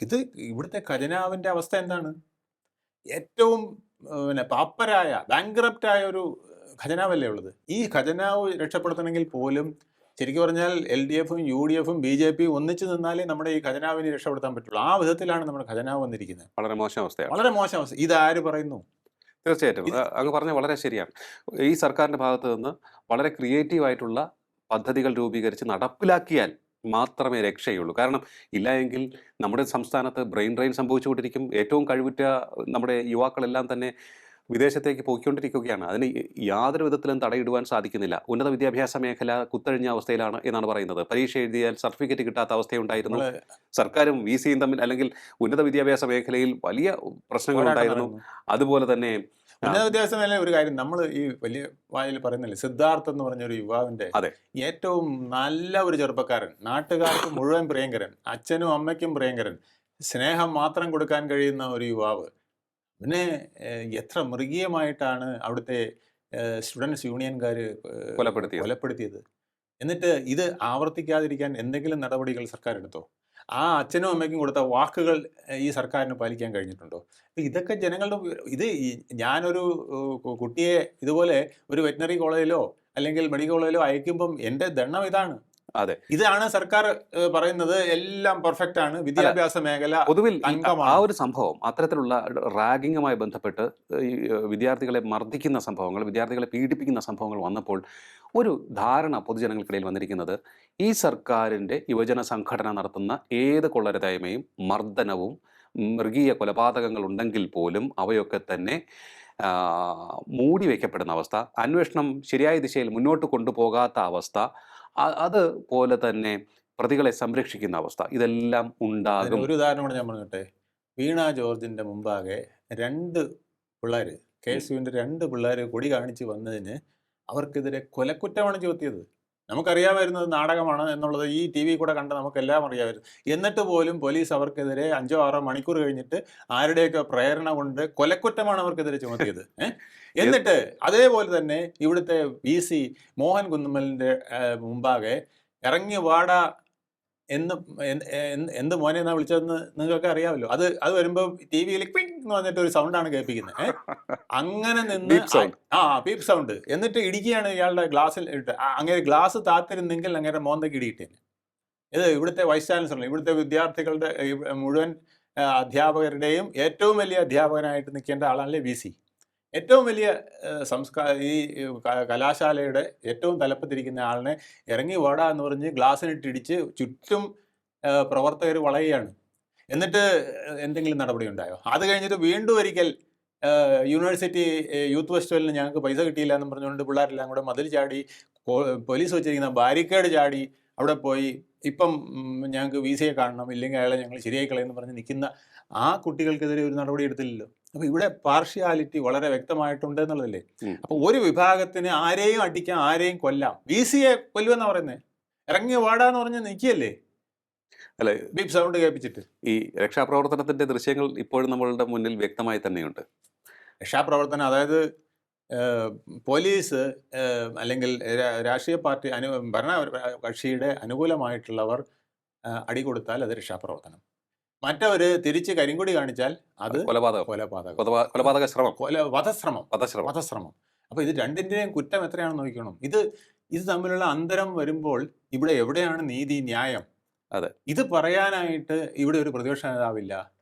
ഇത് ഇവിടുത്തെ ഖജനാവിന്റെ അവസ്ഥ എന്താണ്? ഏറ്റവും പാപ്പരായ ബാങ്ക്രപ്റ്റായ ഒരു ഖജനാവല്ലേ ഉള്ളത്. ഈ ഖജനാവ് രക്ഷപ്പെടുത്തണമെങ്കിൽ പോലും ശരിക്കും പറഞ്ഞാൽ LDFും UDFും BJPയും ഒന്നിച്ചു നിന്നാലേ നമ്മുടെ ഈ ഖജനാവിനെ രക്ഷപ്പെടുത്താൻ പറ്റുള്ളൂ. ആ വിധത്തിലാണ് നമ്മുടെ ഖജനാവ് വന്നിരിക്കുന്നത്. വളരെ മോശം അവസ്ഥയാണ്. വളരെ മോശം അവസ്ഥ. ഇതാര് പറയുന്നു? തീർച്ചയായിട്ടും അങ്ങ് പറഞ്ഞ വളരെ ശരിയാണ്. ഈ സർക്കാരിന്റെ ഭാഗത്ത് നിന്ന് വളരെ ക്രിയേറ്റീവ് ആയിട്ടുള്ള പദ്ധതികൾ രൂപീകരിച്ച് നടപ്പിലാക്കിയാൽ മാത്രമേ രക്ഷയുള്ളൂ. കാരണം ഇല്ല എങ്കിൽ നമ്മുടെ സംസ്ഥാനത്ത് ബ്രെയിൻ ഡ്രെയിൻ സംഭവിച്ചുകൊണ്ടിരിക്കും. ഏറ്റവും കഴിവുറ്റ നമ്മുടെ യുവാക്കളെല്ലാം തന്നെ വിദേശത്തേക്ക് പോയിക്കൊണ്ടിരിക്കുകയാണ്. അതിന് യാതൊരു വിധത്തിലും തടയിടുവാൻ സാധിക്കുന്നില്ല. ഉന്നത വിദ്യാഭ്യാസ മേഖല കുത്തഴിഞ്ഞ അവസ്ഥയിലാണ് എന്നാണ് പറയുന്നത്. പരീക്ഷ എഴുതിയാൽ സർട്ടിഫിക്കറ്റ് കിട്ടാത്ത അവസ്ഥയുണ്ടായിരുന്നു. സർക്കാരും VCയും തമ്മിൽ, അല്ലെങ്കിൽ ഉന്നത വിദ്യാഭ്യാസ മേഖലയിൽ വലിയ പ്രശ്നങ്ങളുണ്ടായിരുന്നു. അതുപോലെ തന്നെ ഉന്നത വിദ്യാഭ്യാസ മേഖല ഒരു കാര്യം നമ്മൾ ഈ വലിയ വായിൽ പറയുന്നില്ലേ, സിദ്ധാർത്ഥ് എന്ന് പറഞ്ഞൊരു യുവാവിന്റെ അതെ. ഏറ്റവും നല്ല ഒരു ചെറുപ്പക്കാരൻ, നാട്ടുകാർക്ക് മുഴുവൻ പ്രിയങ്കരൻ, അച്ഛനും അമ്മയ്ക്കും പ്രിയങ്കരൻ, സ്നേഹം മാത്രം കൊടുക്കാൻ കഴിയുന്ന ഒരു യുവാവ്, പിന്നെ എത്ര മൃഗീയമായിട്ടാണ് അവിടുത്തെ സ്റ്റുഡൻസ് യൂണിയൻകാർ കൊലപ്പെടുത്തിയത്. എന്നിട്ട് ഇത് ആവർത്തിക്കാതിരിക്കാൻ എന്തെങ്കിലും നടപടികൾ സർക്കാർ എടുത്തോ? ആ അച്ഛനും അമ്മയ്ക്കും കൊടുത്ത വാക്കുകൾ ഈ സർക്കാരിന് പാലിക്കാൻ കഴിഞ്ഞിട്ടുണ്ടോ? ഇതൊക്കെ ജനങ്ങളുടെ ഞാനൊരു കുട്ടിയെ ഇതുപോലെ ഒരു വെറ്റിനറി കോളേജിലോ അല്ലെങ്കിൽ മെഡിക്കൽ കോളേജിലോ അയക്കുമ്പം എൻ്റെ ദണ്ണം ഇതാണ്. അതെ. ഇതാണ് സർക്കാർ പറയുന്നത് എല്ലാം പെർഫെക്റ്റ് ആണ്, വിദ്യാഭ്യാസ മേഖല പൊതുവിൽ ആ ഒരു സംഭവം, അത്തരത്തിലുള്ള റാഗിങ്ങുമായി ബന്ധപ്പെട്ട് ഈ വിദ്യാർത്ഥികളെ മർദ്ദിക്കുന്ന സംഭവങ്ങൾ, വിദ്യാർത്ഥികളെ പീഡിപ്പിക്കുന്ന സംഭവങ്ങൾ വന്നപ്പോൾ ഒരു ധാരണ പൊതുജനങ്ങൾക്കിടയിൽ വന്നിരിക്കുന്നത് ഈ സർക്കാരിൻ്റെ യുവജന സംഘടന നടത്തുന്ന ഏത് കൊള്ളരുതായ്മയും മർദ്ദനവും മൃഗീയ കൊലപാതകങ്ങൾ ഉണ്ടെങ്കിൽ പോലും അവയൊക്കെ തന്നെ മൂടി വയ്ക്കപ്പെടുന്ന അവസ്ഥ, അന്വേഷണം ശരിയായ ദിശയിൽ മുന്നോട്ട് കൊണ്ടുപോകാത്ത അവസ്ഥ, അതുപോലെ തന്നെ പ്രതികളെ സംരക്ഷിക്കുന്ന അവസ്ഥ, ഇതെല്ലാം ഉണ്ടാകും. ഒരു ഉദാഹരണം കൂടെ ഞാൻ പറഞ്ഞിട്ടെ. വീണ ജോർജിന്റെ മുമ്പാകെ 2 പിള്ളേർ, KSUവിന്റെ 2 പിള്ളേർ കൊടി കാണിച്ച് വന്നതിന് അവർക്കെതിരെ കൊലക്കുറ്റമാണ് ചുമത്തിയത്. നമുക്കറിയാമായിരുന്നത് നാടകമാണ് എന്നുള്ളത് ഈ TV കൂടെ കണ്ട നമുക്കെല്ലാം അറിയാമായിരുന്നു. എന്നിട്ട് പോലും പോലീസ് അവർക്കെതിരെ 5-6 മണിക്കൂർ കഴിഞ്ഞിട്ട് ആരുടെയൊക്കെ പ്രേരണ കൊണ്ട് കൊലക്കുറ്റമാണ് അവർക്കെതിരെ ചുമത്തിയത്. എന്നിട്ട് അതേപോലെ തന്നെ ഇവിടുത്തെ VC മോഹൻ കുന്നുമ്മലിൻ്റെ മുമ്പാകെ ഇറങ്ങി വാടാ എന്ത് മോനെ എന്നാ വിളിച്ചതെന്ന് നിങ്ങൾക്ക് അറിയാമല്ലോ. അത് വരുമ്പോൾ TV-യിൽ ക്വിങ് എന്ന് പറഞ്ഞിട്ട് ഒരു സൗണ്ടാണ് കേൾപ്പിക്കുന്നത്. അങ്ങനെ നിന്ന് പീപ്പ് സൗണ്ട്, എന്നിട്ട് ഇടിക്കുകയാണ് ഇയാളുടെ ഗ്ലാസ്സിൽ ഇട്ട്. അങ്ങനെ ഗ്ലാസ് താത്തിരുന്നെങ്കിൽ അങ്ങനെ മോന്തയ്ക്ക് ഇടിയിട്ടേനെ. ഇത് ഇവിടുത്തെ വൈസ് ചാൻസലർ, ഇവിടുത്തെ വിദ്യാർത്ഥികളുടെ മുഴുവൻ അധ്യാപകരുടെയും ഏറ്റവും വലിയ അധ്യാപകനായിട്ട് നിൽക്കേണ്ട ആളല്ലേ VC. ഏറ്റവും വലിയ ഈ കലാശാലയുടെ ഏറ്റവും തലപ്പത്തിരിക്കുന്ന ആളിനെ ഇറങ്ങി വാടാ എന്ന് പറഞ്ഞ് ഗ്ലാസ്സിനിട്ടിടിച്ച് ചുറ്റും പ്രവർത്തകർ വളയുകയാണ്. എന്നിട്ട് എന്തെങ്കിലും നടപടി ഉണ്ടായോ? അത് കഴിഞ്ഞിട്ട് വീണ്ടും ഒരിക്കൽ യൂണിവേഴ്സിറ്റി യൂത്ത് ഫെസ്റ്റിവലിന് ഞങ്ങൾക്ക് പൈസ കിട്ടിയില്ല എന്ന് പറഞ്ഞുകൊണ്ട് പിള്ളേരെല്ലാം കൂടെ മതിൽ ചാടി, പോലീസ് വെച്ചിരിക്കുന്ന ബാരിക്കേഡ് ചാടി അവിടെ പോയി ഇപ്പം ഞങ്ങൾക്ക് VCയെ കാണണം, ഇല്ലെങ്കിൽ അയാളെ ഞങ്ങൾ ശരിയായി കളയെന്ന് പറഞ്ഞ് നിൽക്കുന്ന ആ കുട്ടികൾക്കെതിരെ ഒരു നടപടി എടുത്തില്ലല്ലോ. അപ്പോൾ ഇവിടെ പാർഷ്യാലിറ്റി വളരെ വ്യക്തമായിട്ടുണ്ട് എന്നുള്ളതല്ലേ. അപ്പോൾ ഒരു വിഭാഗത്തിന് ആരെയും അടിക്കാം, ആരെയും കൊല്ലാം. VCയെ കൊല്ലുമെന്നാണ് പറയുന്നത്. ഇറങ്ങി വാടാന്ന് പറഞ്ഞ് നിൽക്കുകയല്ലേ, അല്ലെ, ബീപ് സൗണ്ട് കേൾപ്പിച്ചിട്ട്. ഈ രക്ഷാപ്രവർത്തനത്തിന്റെ ദൃശ്യങ്ങൾ ഇപ്പോഴും നമ്മളുടെ മുന്നിൽ വ്യക്തമായി തന്നെയുണ്ട്. രക്ഷാപ്രവർത്തനം, അതായത് പോലീസ് അല്ലെങ്കിൽ രാഷ്ട്രീയ പാർട്ടി ഭരണ കക്ഷിയുടെ അനുകൂലമായിട്ടുള്ളവർ അടി കൊടുത്താൽ അത് രക്ഷാപ്രവർത്തനം. മറ്റവർ തിരിച്ച് കരിങ്കൊടി കാണിച്ചാൽ അത് കൊലപാതകം, കൊലപാതകം, കൊലപാതക ശ്രമം, വധശ്രമം. അപ്പോൾ ഇത് രണ്ടിൻ്റെയും കുറ്റം എത്രയാണെന്ന് നോക്കണം. ഇത് തമ്മിലുള്ള അന്തരം വരുമ്പോൾ ഇവിടെ എവിടെയാണ് നീതി, ന്യായം? അതെ. ഇത് പറയാനായിട്ട് ഇവിടെ ഒരു പ്രതിപക്ഷ നേതാവില്ല,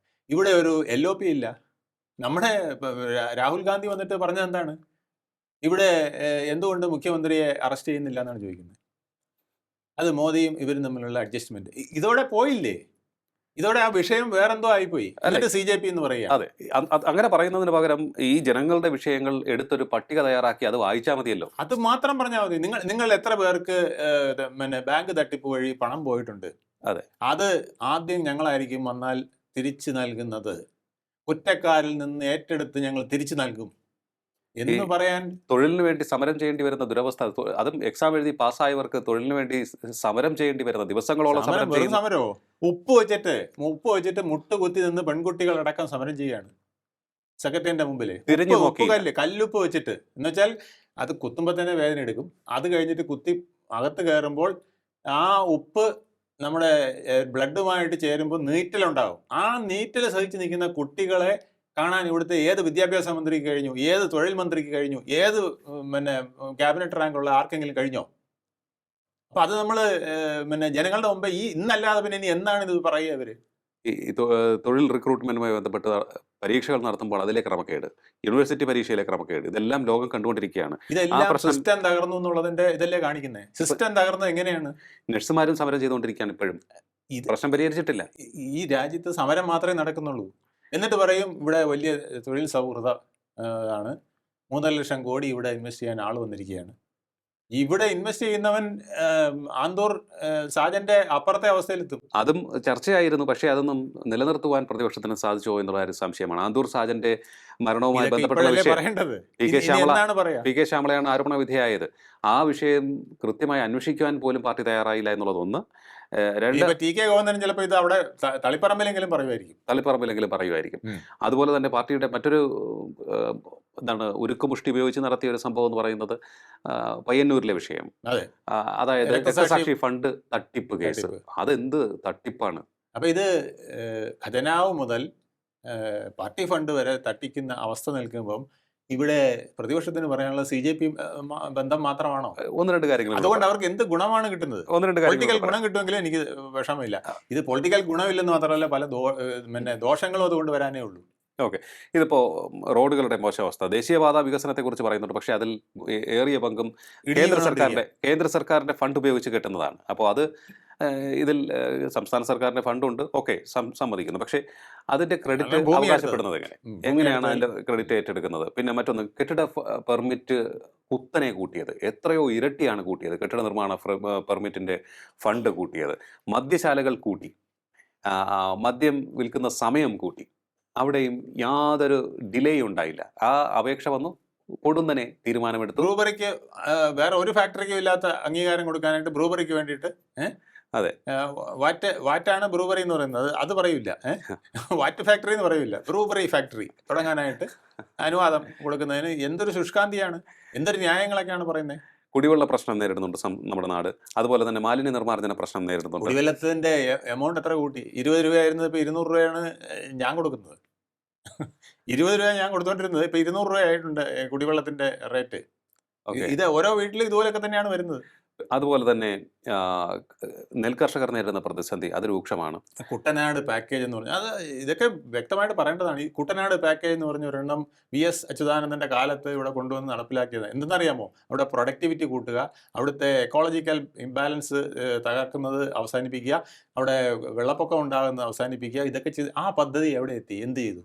ഇവിടെ ഒരു LOP ഇല്ല. നമ്മുടെ രാഹുൽ ഗാന്ധി വന്നിട്ട് പറഞ്ഞത് എന്താണ്? ഇവിടെ എന്തുകൊണ്ട് മുഖ്യമന്ത്രിയെ അറസ്റ്റ് ചെയ്യുന്നില്ല എന്നാണ് ചോദിക്കുന്നത്. അത് മോദിയും ഇവരും തമ്മിലുള്ള അഡ്ജസ്റ്റ്മെന്റ്. ഇതോടെ പോയില്ലേ? ഇതോടെ ആ വിഷയം വേറെന്തോ ആയിപ്പോയി. എന്നിട്ട് CJP എന്ന് പറയുക. അതെ, അങ്ങനെ പറയുന്നതിന് പകരം ഈ ജനങ്ങളുടെ വിഷയങ്ങൾ എടുത്തൊരു പട്ടിക തയ്യാറാക്കി അത് വായിച്ചാൽ മതിയല്ലോ. അത് മാത്രം പറഞ്ഞാൽ മതി. നിങ്ങൾ എത്ര പേർക്ക് ബാങ്ക് തട്ടിപ്പ് വഴി പണം പോയിട്ടുണ്ട്? അതെ. അത് ആദ്യം ഞങ്ങളായിരിക്കും വന്നാൽ തിരിച്ചു നൽകുന്നത്. കുറ്റക്കാരിൽ നിന്ന് ഏറ്റെടുത്ത് ഞങ്ങൾ തിരിച്ചു നൽകും എന്ന് പറയാൻ. തൊഴിലിന് വേണ്ടി സമരം ചെയ്യേണ്ടി വരുന്ന ദുരവസ്ഥ, അതും എക്സാം എഴുതി പാസ്സായവർക്ക് തൊഴിലിന് വേണ്ടി സമരം ചെയ്യേണ്ടി വരുന്ന ദിവസങ്ങളോളം സമരമോ? ഉപ്പ് വെച്ചിട്ട് മുട്ടുകുത്തി നിന്ന് പെൺകുട്ടികളടക്കം സമരം ചെയ്യാണ് സെക്രട്ടറിന്റെ മുമ്പില്. കല്ലുപ്പ് വെച്ചിട്ട്, എന്നുവെച്ചാൽ അത് കുത്തുമ്പോൾ തന്നെ വേദന എടുക്കും. അത് കഴിഞ്ഞിട്ട് കുത്തി അകത്ത് കയറുമ്പോൾ ആ ഉപ്പ് നമ്മുടെ ബ്ലഡുമായിട്ട് ചേരുമ്പോൾ നീറ്റലുണ്ടാകും. ആ നീറ്റൽ സഹിച്ച് നിൽക്കുന്ന കുട്ടികളെ കാണാൻ ഇവിടുത്തെ ഏത് വിദ്യാഭ്യാസ മന്ത്രിക്ക് കഴിഞ്ഞു? ഏത് തൊഴിൽ മന്ത്രിക്ക് കഴിഞ്ഞു? ഏത് ക്യാബിനറ്റ് റാങ്കുള്ള ആർക്കെങ്കിലും കഴിഞ്ഞോ? അപ്പൊ അത് നമ്മൾ ജനങ്ങളുടെ മുമ്പ് ഇന്നല്ലാതെ പിന്നെ ഇനി എന്നാണ് ഇത് പറയുക? ഇവര് ഈ തൊഴിൽ റിക്രൂട്ട്മെന്റുമായി ബന്ധപ്പെട്ട് പരീക്ഷകൾ നടത്തുമ്പോൾ അതിലെ ക്രമക്കേട്, യൂണിവേഴ്സിറ്റി പരീക്ഷയിലെ ക്രമക്കേട്, ഇതെല്ലാം ലോകം കണ്ടുകൊണ്ടിരിക്കുകയാണ്. ഇതെല്ലാം സിസ്റ്റം തകർന്നു എന്നുള്ളതിന്റെ ഇതല്ലേ കാണിക്കുന്നത്. സിസ്റ്റം തകർന്നത് എങ്ങനെയാണ്? നഴ്സുമാരും സമരം ചെയ്തുകൊണ്ടിരിക്കുകയാണ്. ഇപ്പോഴും പ്രശ്നം പരിഹരിച്ചിട്ടില്ല. ഈ രാജ്യത്ത് സമരം മാത്രമേ നടക്കുന്നുള്ളൂ. എന്നിട്ട് പറയും ഇവിടെ വലിയ തൊഴിൽ സൗഹൃദ ആണ്, 3.5 ലക്ഷം കോടി ഇവിടെ ഇൻവെസ്റ്റ് ചെയ്യാൻ ആൾ വന്നിരിക്കുകയാണ്. ഇവിടെ ഇൻവെസ്റ്റ് ചെയ്യുന്നവൻ ആന്തൂർ സാജന്റെ അപ്പുറത്തെ അവസ്ഥയിലെത്തും. അതും ചർച്ചയായിരുന്നു. പക്ഷേ അതൊന്നും നിലനിർത്തുവാൻ പ്രതിപക്ഷത്തിന് സാധിച്ചോ എന്നുള്ള ഒരു സംശയമാണ്. ആന്തൂർ സാജന്റെ മരണവുമായി ബന്ധപ്പെട്ട വിഷയം പി കെ ശ്യാമളയാണ് ആരോപണ വിധേയായത്. ആ വിഷയം കൃത്യമായി അന്വേഷിക്കുവാൻ പോലും പാർട്ടി തയ്യാറായില്ല എന്നുള്ളതൊന്ന്. ടി കെ ഗോവിന്ദൻ ചിലപ്പോൾ ഇത് അവിടെ തളിപ്പറമ്പിലെങ്കിലും പറയുമായിരിക്കും. അതുപോലെ തന്നെ പാർട്ടിയുടെ മറ്റൊരു ഉരുക്കുമുഷ്ടി ഉപയോഗിച്ച് നടത്തിയ ഒരു സംഭവം എന്ന് പറയുന്നത് പയ്യന്നൂരിലെ വിഷയം. അതായത് രക്തസാക്ഷി ഫണ്ട് തട്ടിപ്പ് കേസ്. അതെന്ത് തട്ടിപ്പാണ്! അപ്പൊ ഇത് ഖജനാവ് മുതൽ പാർട്ടി ഫണ്ട് വരെ തട്ടിക്കുന്ന അവസ്ഥ നിൽക്കുമ്പം ഇവിടെ പ്രതിപക്ഷത്തിന് പറയാനുള്ള CJP ബന്ധം മാത്രമാണോ? 1-2 കാര്യങ്ങൾ. അതുകൊണ്ട് അവർക്ക് എന്ത് ഗുണമാണ് കിട്ടുന്നത്? 1-2 പൊളിറ്റിക്കൽ ഗുണം കിട്ടുമെങ്കിലും എനിക്ക് വിഷമമില്ല. ഇത് പൊളിറ്റിക്കൽ ഗുണമില്ലെന്ന് മാത്രമല്ല, പല ദോഷങ്ങളും അതുകൊണ്ട് വരാനേ ഉള്ളൂ. ഓക്കെ. ഇതിപ്പോൾ റോഡുകളുടെ മോശാവസ്ഥ, ദേശീയപാത വികസനത്തെക്കുറിച്ച് പറയുന്നുണ്ട്. പക്ഷേ അതിൽ ഏറിയ പങ്കും കേന്ദ്ര സർക്കാരിൻ്റെ ഫണ്ട് ഉപയോഗിച്ച് കിട്ടുന്നതാണ്. അപ്പോൾ അത് ഇതിൽ സംസ്ഥാന സർക്കാരിൻ്റെ ഫണ്ടുണ്ട്, ഓക്കെ, സമ്മതിക്കുന്നു. പക്ഷേ അതിൻ്റെ ക്രെഡിറ്റ് അവകാശപ്പെടുന്നത് എങ്ങനെയാണ് അതിൻ്റെ ക്രെഡിറ്റ് ഏറ്റെടുക്കുന്നത്? പിന്നെ മറ്റൊന്ന്, കെട്ടിട പെർമിറ്റ് കുത്തനെ കൂട്ടിയത്, എത്രയോ ഇരട്ടിയാണ് കൂട്ടിയത്. കെട്ടിട നിർമ്മാണ പെർമിറ്റിൻ്റെ ഫണ്ട് കൂട്ടിയത്. മദ്യശാലകൾ കൂട്ടി, മദ്യം വിൽക്കുന്ന സമയം കൂട്ടി. അവിടെയും യാതൊരു ഡിലേ ഉണ്ടായില്ല. ആ അപേക്ഷ വന്നു, പൊടുന്നനെ തീരുമാനമെടുത്തു. ബ്രൂബറിക്ക് വേറെ ഒരു ഫാക്ടറിക്കും ഇല്ലാത്ത അംഗീകാരം കൊടുക്കാനായിട്ട് ബ്രൂബറിക്ക് വേണ്ടിയിട്ട് അതെ, വാറ്റാണ് ബ്രൂബറി എന്ന് പറയുന്നത്. അത് പറയില്ല, വാറ്റ് ഫാക്ടറി എന്ന് പറയില്ല, ബ്രൂബറി ഫാക്ടറി തുടങ്ങാനായിട്ട് അനുവാദം കൊടുക്കുന്നതിന് എന്തൊരു ശുഷ്കാന്തിയാണ്, എന്തൊരു ന്യായങ്ങളൊക്കെയാണ് പറയുന്നത്. കുടിവെള്ള പ്രശ്നം നേരിടുന്നുണ്ട് നമ്മുടെ നാട്. അതുപോലെ തന്നെ മാലിന്യ നിർമ്മാർജ്ജന പ്രശ്നം നേരിടുന്നുണ്ട്. കുടിവെള്ളത്തിന്റെ എമൗണ്ട് എത്ര കൂട്ടി? 20 രൂപയായിരുന്നത് ഇപ്പൊ 200 രൂപയാണ് ഞാൻ കൊടുക്കുന്നത്. 20 രൂപ ഞാൻ കൊടുത്തോണ്ടിരുന്നത്, ഇപ്പൊ 200 രൂപ ആയിട്ടുണ്ട് കുടിവെള്ളത്തിന്റെ റേറ്റ്. ഇത് ഓരോ വീട്ടിലും ഇതുപോലൊക്കെ തന്നെയാണ് വരുന്നത്. അതുപോലെ തന്നെ നെൽകർഷകർ നേരിടുന്ന പ്രതിസന്ധി അത് രൂക്ഷമാണ്. കുട്ടനാട് പാക്കേജ് എന്ന് പറഞ്ഞാൽ അത് ഇതൊക്കെ വ്യക്തമായിട്ട് പറയേണ്ടതാണ്. ഈ കുട്ടനാട് പാക്കേജ് എന്ന് പറഞ്ഞ ഒരെണ്ണം VS അച്യുതാനന്ദന്റെ കാലത്ത് ഇവിടെ കൊണ്ടുവന്ന് നടപ്പിലാക്കിയത് എന്തെന്നറിയാമോ? അവിടെ പ്രൊഡക്ടിവിറ്റി കൂട്ടുക, അവിടുത്തെ എക്കോളജിക്കൽ ഇംബാലൻസ് തകർക്കുന്നത് അവസാനിപ്പിക്കുക, അവിടെ വെള്ളപ്പൊക്കം ഉണ്ടാകുന്നത് അവസാനിപ്പിക്കുക. ഇതൊക്കെ ചെയ്ത് ആ പദ്ധതി എവിടെ എത്തി? എന്ത് ചെയ്തു?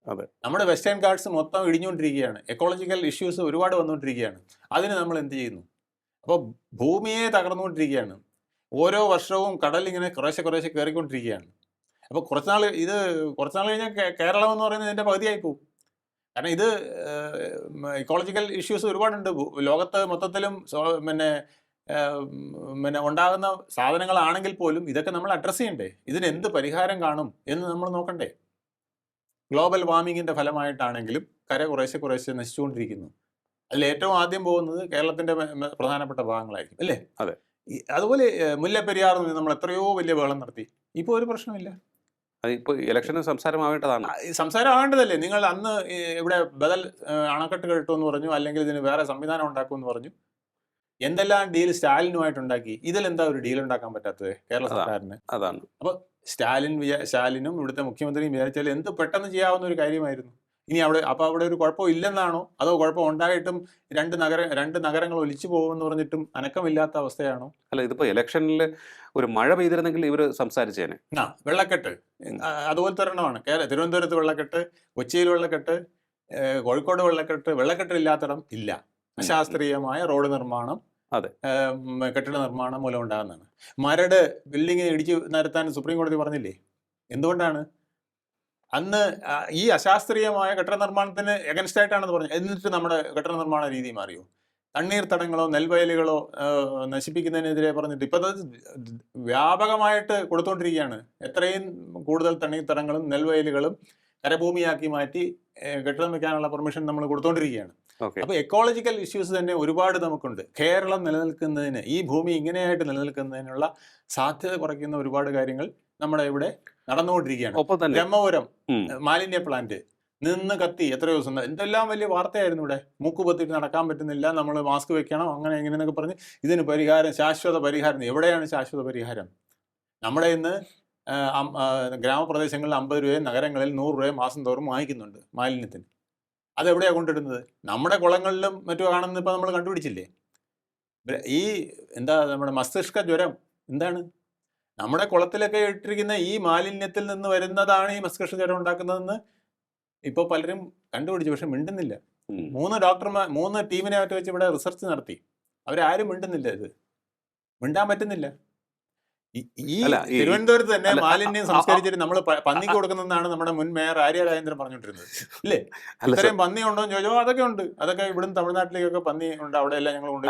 അതെ, നമ്മുടെ വെസ്റ്റേൺ ഗാർഡ്സ് മൊത്തം ഇടിഞ്ഞുകൊണ്ടിരിക്കുകയാണ്. എക്കോളജിക്കൽ ഇഷ്യൂസ് ഒരുപാട് വന്നുകൊണ്ടിരിക്കുകയാണ്. അതിന് നമ്മൾ എന്ത് ചെയ്യുന്നു? അപ്പോൾ ഭൂമിയെ തകർന്നുകൊണ്ടിരിക്കുകയാണ്. ഓരോ വർഷവും കടൽ ഇങ്ങനെ കുറേശ്ശെ കയറിക്കൊണ്ടിരിക്കുകയാണ്. അപ്പോൾ കുറച്ചുനാൾ കഴിഞ്ഞാൽ കേരളം എന്ന് പറയുന്നത് ഇതിൻ്റെ പകുതിയായി പോകും. കാരണം ഇത് ഇക്കോളജിക്കൽ ഇഷ്യൂസ് ഒരുപാടുണ്ട് ലോകത്ത് മൊത്തത്തിലും. ഉണ്ടാകുന്ന സാധനങ്ങളാണെങ്കിൽ പോലും ഇതൊക്കെ നമ്മൾ അഡ്രസ്സ് ചെയ്യണ്ടേ? ഇതിന് എന്ത് പരിഹാരം കാണും എന്ന് നമ്മൾ നോക്കണ്ടേ? ഗ്ലോബൽ വാർമിങ്ങിൻ്റെ ഫലമായിട്ടാണെങ്കിലും കര കുറേശ്ശെ നശിച്ചുകൊണ്ടിരിക്കുന്നു. അതിൽ ഏറ്റവും ആദ്യം പോകുന്നത് കേരളത്തിന്റെ പ്രധാനപ്പെട്ട ഭാഗങ്ങളായിരിക്കും, അല്ലേ? അതെ. അതുപോലെ മുല്ലപ്പെരിയാർ നമ്മൾ എത്രയോ വലിയ ബഹളം നടത്തി, ഇപ്പോൾ ഒരു പ്രശ്നമില്ല. അതിപ്പോൾ ഇലക്ഷന് സംസാരമാവേണ്ടതാണ്. സംസാരം ആവേണ്ടതല്ലേ? നിങ്ങൾ അന്ന് ഇവിടെ ബദൽ അണക്കെട്ട് കെട്ടുമെന്ന് പറഞ്ഞു, അല്ലെങ്കിൽ ഇതിന് വേറെ സംവിധാനം ഉണ്ടാക്കുമെന്ന് പറഞ്ഞു. എന്തെല്ലാം ഡീൽ സ്റ്റാലിനുമായിട്ട് ഉണ്ടാക്കി. ഇതിലെന്താ ഒരു ഡീൽ ഉണ്ടാക്കാൻ പറ്റാത്തത് കേരള സർക്കാരിന്? അതാണ്. അപ്പോൾ സ്റ്റാലിനും ഇവിടുത്തെ മുഖ്യമന്ത്രിയും വിചാരിച്ചാൽ എന്ത് പെട്ടെന്ന് ചെയ്യാവുന്ന ഒരു കാര്യമായിരുന്നു. ഇനി അവിടെ ഒരു കുഴപ്പം ഇല്ലെന്നാണോ, അതോ കുഴപ്പം ഉണ്ടായിട്ടും രണ്ട് നഗരങ്ങൾ ഒലിച്ചു പോകുമെന്ന് പറഞ്ഞിട്ടും അനക്കമില്ലാത്ത അവസ്ഥയാണോ? അല്ല, ഇതിപ്പോൾ ഇലക്ഷനിൽ ഒരു മഴ പെയ്തിരുന്നെങ്കിൽ ഇവർ സംസാരിച്ചേനെ. വെള്ളക്കെട്ട് അതുപോലത്തെ ഒരെണ്ണമാണ്. തിരുവനന്തപുരത്ത് വെള്ളക്കെട്ട്, കൊച്ചിയിൽ വെള്ളക്കെട്ട്, കോഴിക്കോട് വെള്ളക്കെട്ടില്ലാത്തിടം ഇല്ല. അശാസ്ത്രീയമായ റോഡ് നിർമ്മാണം, അതെ, കെട്ടിട നിർമ്മാണം മൂലം ഉണ്ടാകുന്നതാണ്. മരട് ബിൽഡിംഗ് ഇടിച്ചു നിരത്താൻ സുപ്രീം കോടതി പറഞ്ഞില്ലേ? എന്തുകൊണ്ടാണ്? അന്ന് ഈ അശാസ്ത്രീയമായ കെട്ടിട നിർമ്മാണത്തിന് എഗൻസ്റ്റ് ആയിട്ടാണെന്ന് പറഞ്ഞു. എന്നിട്ട് നമ്മുടെ കെട്ടിട നിർമ്മാണ രീതി മാറിയോ? തണ്ണീർത്തടങ്ങളോ നെൽവയലുകളോ നശിപ്പിക്കുന്നതിനെതിരെ പറഞ്ഞിട്ട് ഇപ്പം അത് വ്യാപകമായിട്ട് കൊടുത്തുകൊണ്ടിരിക്കുകയാണ്. എത്രയും കൂടുതൽ തണ്ണീർത്തടങ്ങളും നെൽവയലുകളും കരഭൂമിയാക്കി മാറ്റി കെട്ടിടം വെക്കാനുള്ള പെർമിഷൻ നമ്മൾ കൊടുത്തുകൊണ്ടിരിക്കുകയാണ്. അപ്പോൾ എക്കോളജിക്കൽ ഇഷ്യൂസ് തന്നെ ഒരുപാട് നമുക്കുണ്ട്. കേരളം നിലനിൽക്കുന്നതിന്, ഈ ഭൂമി ഇങ്ങനെയായിട്ട് നിലനിൽക്കുന്നതിനുള്ള സാധ്യത കുറയ്ക്കുന്ന ഒരുപാട് കാര്യങ്ങൾ നമ്മുടെ ഇവിടെ നടന്നുകൊണ്ടിരിക്കുകയാണ്. ബ്രഹ്മപുരം മാലിന്യ പ്ലാന്റ് നിന്ന് കത്തി എത്ര ദിവസം, എന്തെല്ലാം വലിയ വാർത്തയായിരുന്നു. ഇവിടെ മൂക്കുപൊത്തിട്ട് നടക്കാൻ പറ്റുന്നില്ല, നമ്മൾ മാസ്ക് വെക്കണം, അങ്ങനെ എങ്ങനെയെന്നൊക്കെ പറഞ്ഞ് ഇതിന് പരിഹാരം, ശാശ്വത പരിഹാരം. എവിടെയാണ് ശാശ്വത പരിഹാരം? നമ്മുടെ ഇന്ന് ഗ്രാമപ്രദേശങ്ങളിൽ 50 രൂപയും നഗരങ്ങളിൽ 100 രൂപയും മാസം തോറും വാങ്ങിക്കുന്നുണ്ട് മാലിന്യത്തിന്. അതെവിടെയാണ് കൊണ്ടിടുന്നത്? നമ്മുടെ കുളങ്ങളിലും മറ്റും കാണുന്നത് ഇപ്പം നമ്മൾ കണ്ടുപിടിച്ചില്ലേ. ഈ നമ്മുടെ മസ്തിഷ്ക ജ്വരം എന്താണ്? നമ്മുടെ കുളത്തിലൊക്കെ ഇട്ടിരിക്കുന്ന ഈ മാലിന്യത്തിൽ നിന്ന് വരുന്നതാണ് ഈ മസ്തിഷ്ക ജ്വരം ഉണ്ടാക്കുന്നതെന്ന് ഇപ്പോൾ പലരും കണ്ടുപിടിച്ചു. പക്ഷെ മിണ്ടുന്നില്ല. 3 ടീമിനെ വെച്ച് ഇവിടെ റിസർച്ച് നടത്തി. അവരാരും മിണ്ടുന്നില്ല. ഇത് മിണ്ടാൻ പറ്റുന്നില്ല. ഈ തിരുവനന്തപുരത്ത് തന്നെ മാലിന്യം സംസ്കരിച്ചിട്ട് നമ്മൾ പന്നിക്ക് കൊടുക്കുന്നതാണ് നമ്മുടെ മുൻ മേയർ ആര്യ രാജേന്ദ്രൻ പറഞ്ഞുകൊണ്ടിരുന്നത്. ഇല്ലേ? ഇത്രയും പന്നി ഉണ്ടോ എന്ന് ചോദിച്ചോ, അതൊക്കെ ഉണ്ട്. അതൊക്കെ ഇവിടുന്ന് തമിഴ്നാട്ടിലേക്കൊക്കെ പന്നി ഉണ്ട്, അവിടെ എല്ലാം ഞങ്ങൾ ഉണ്ട്.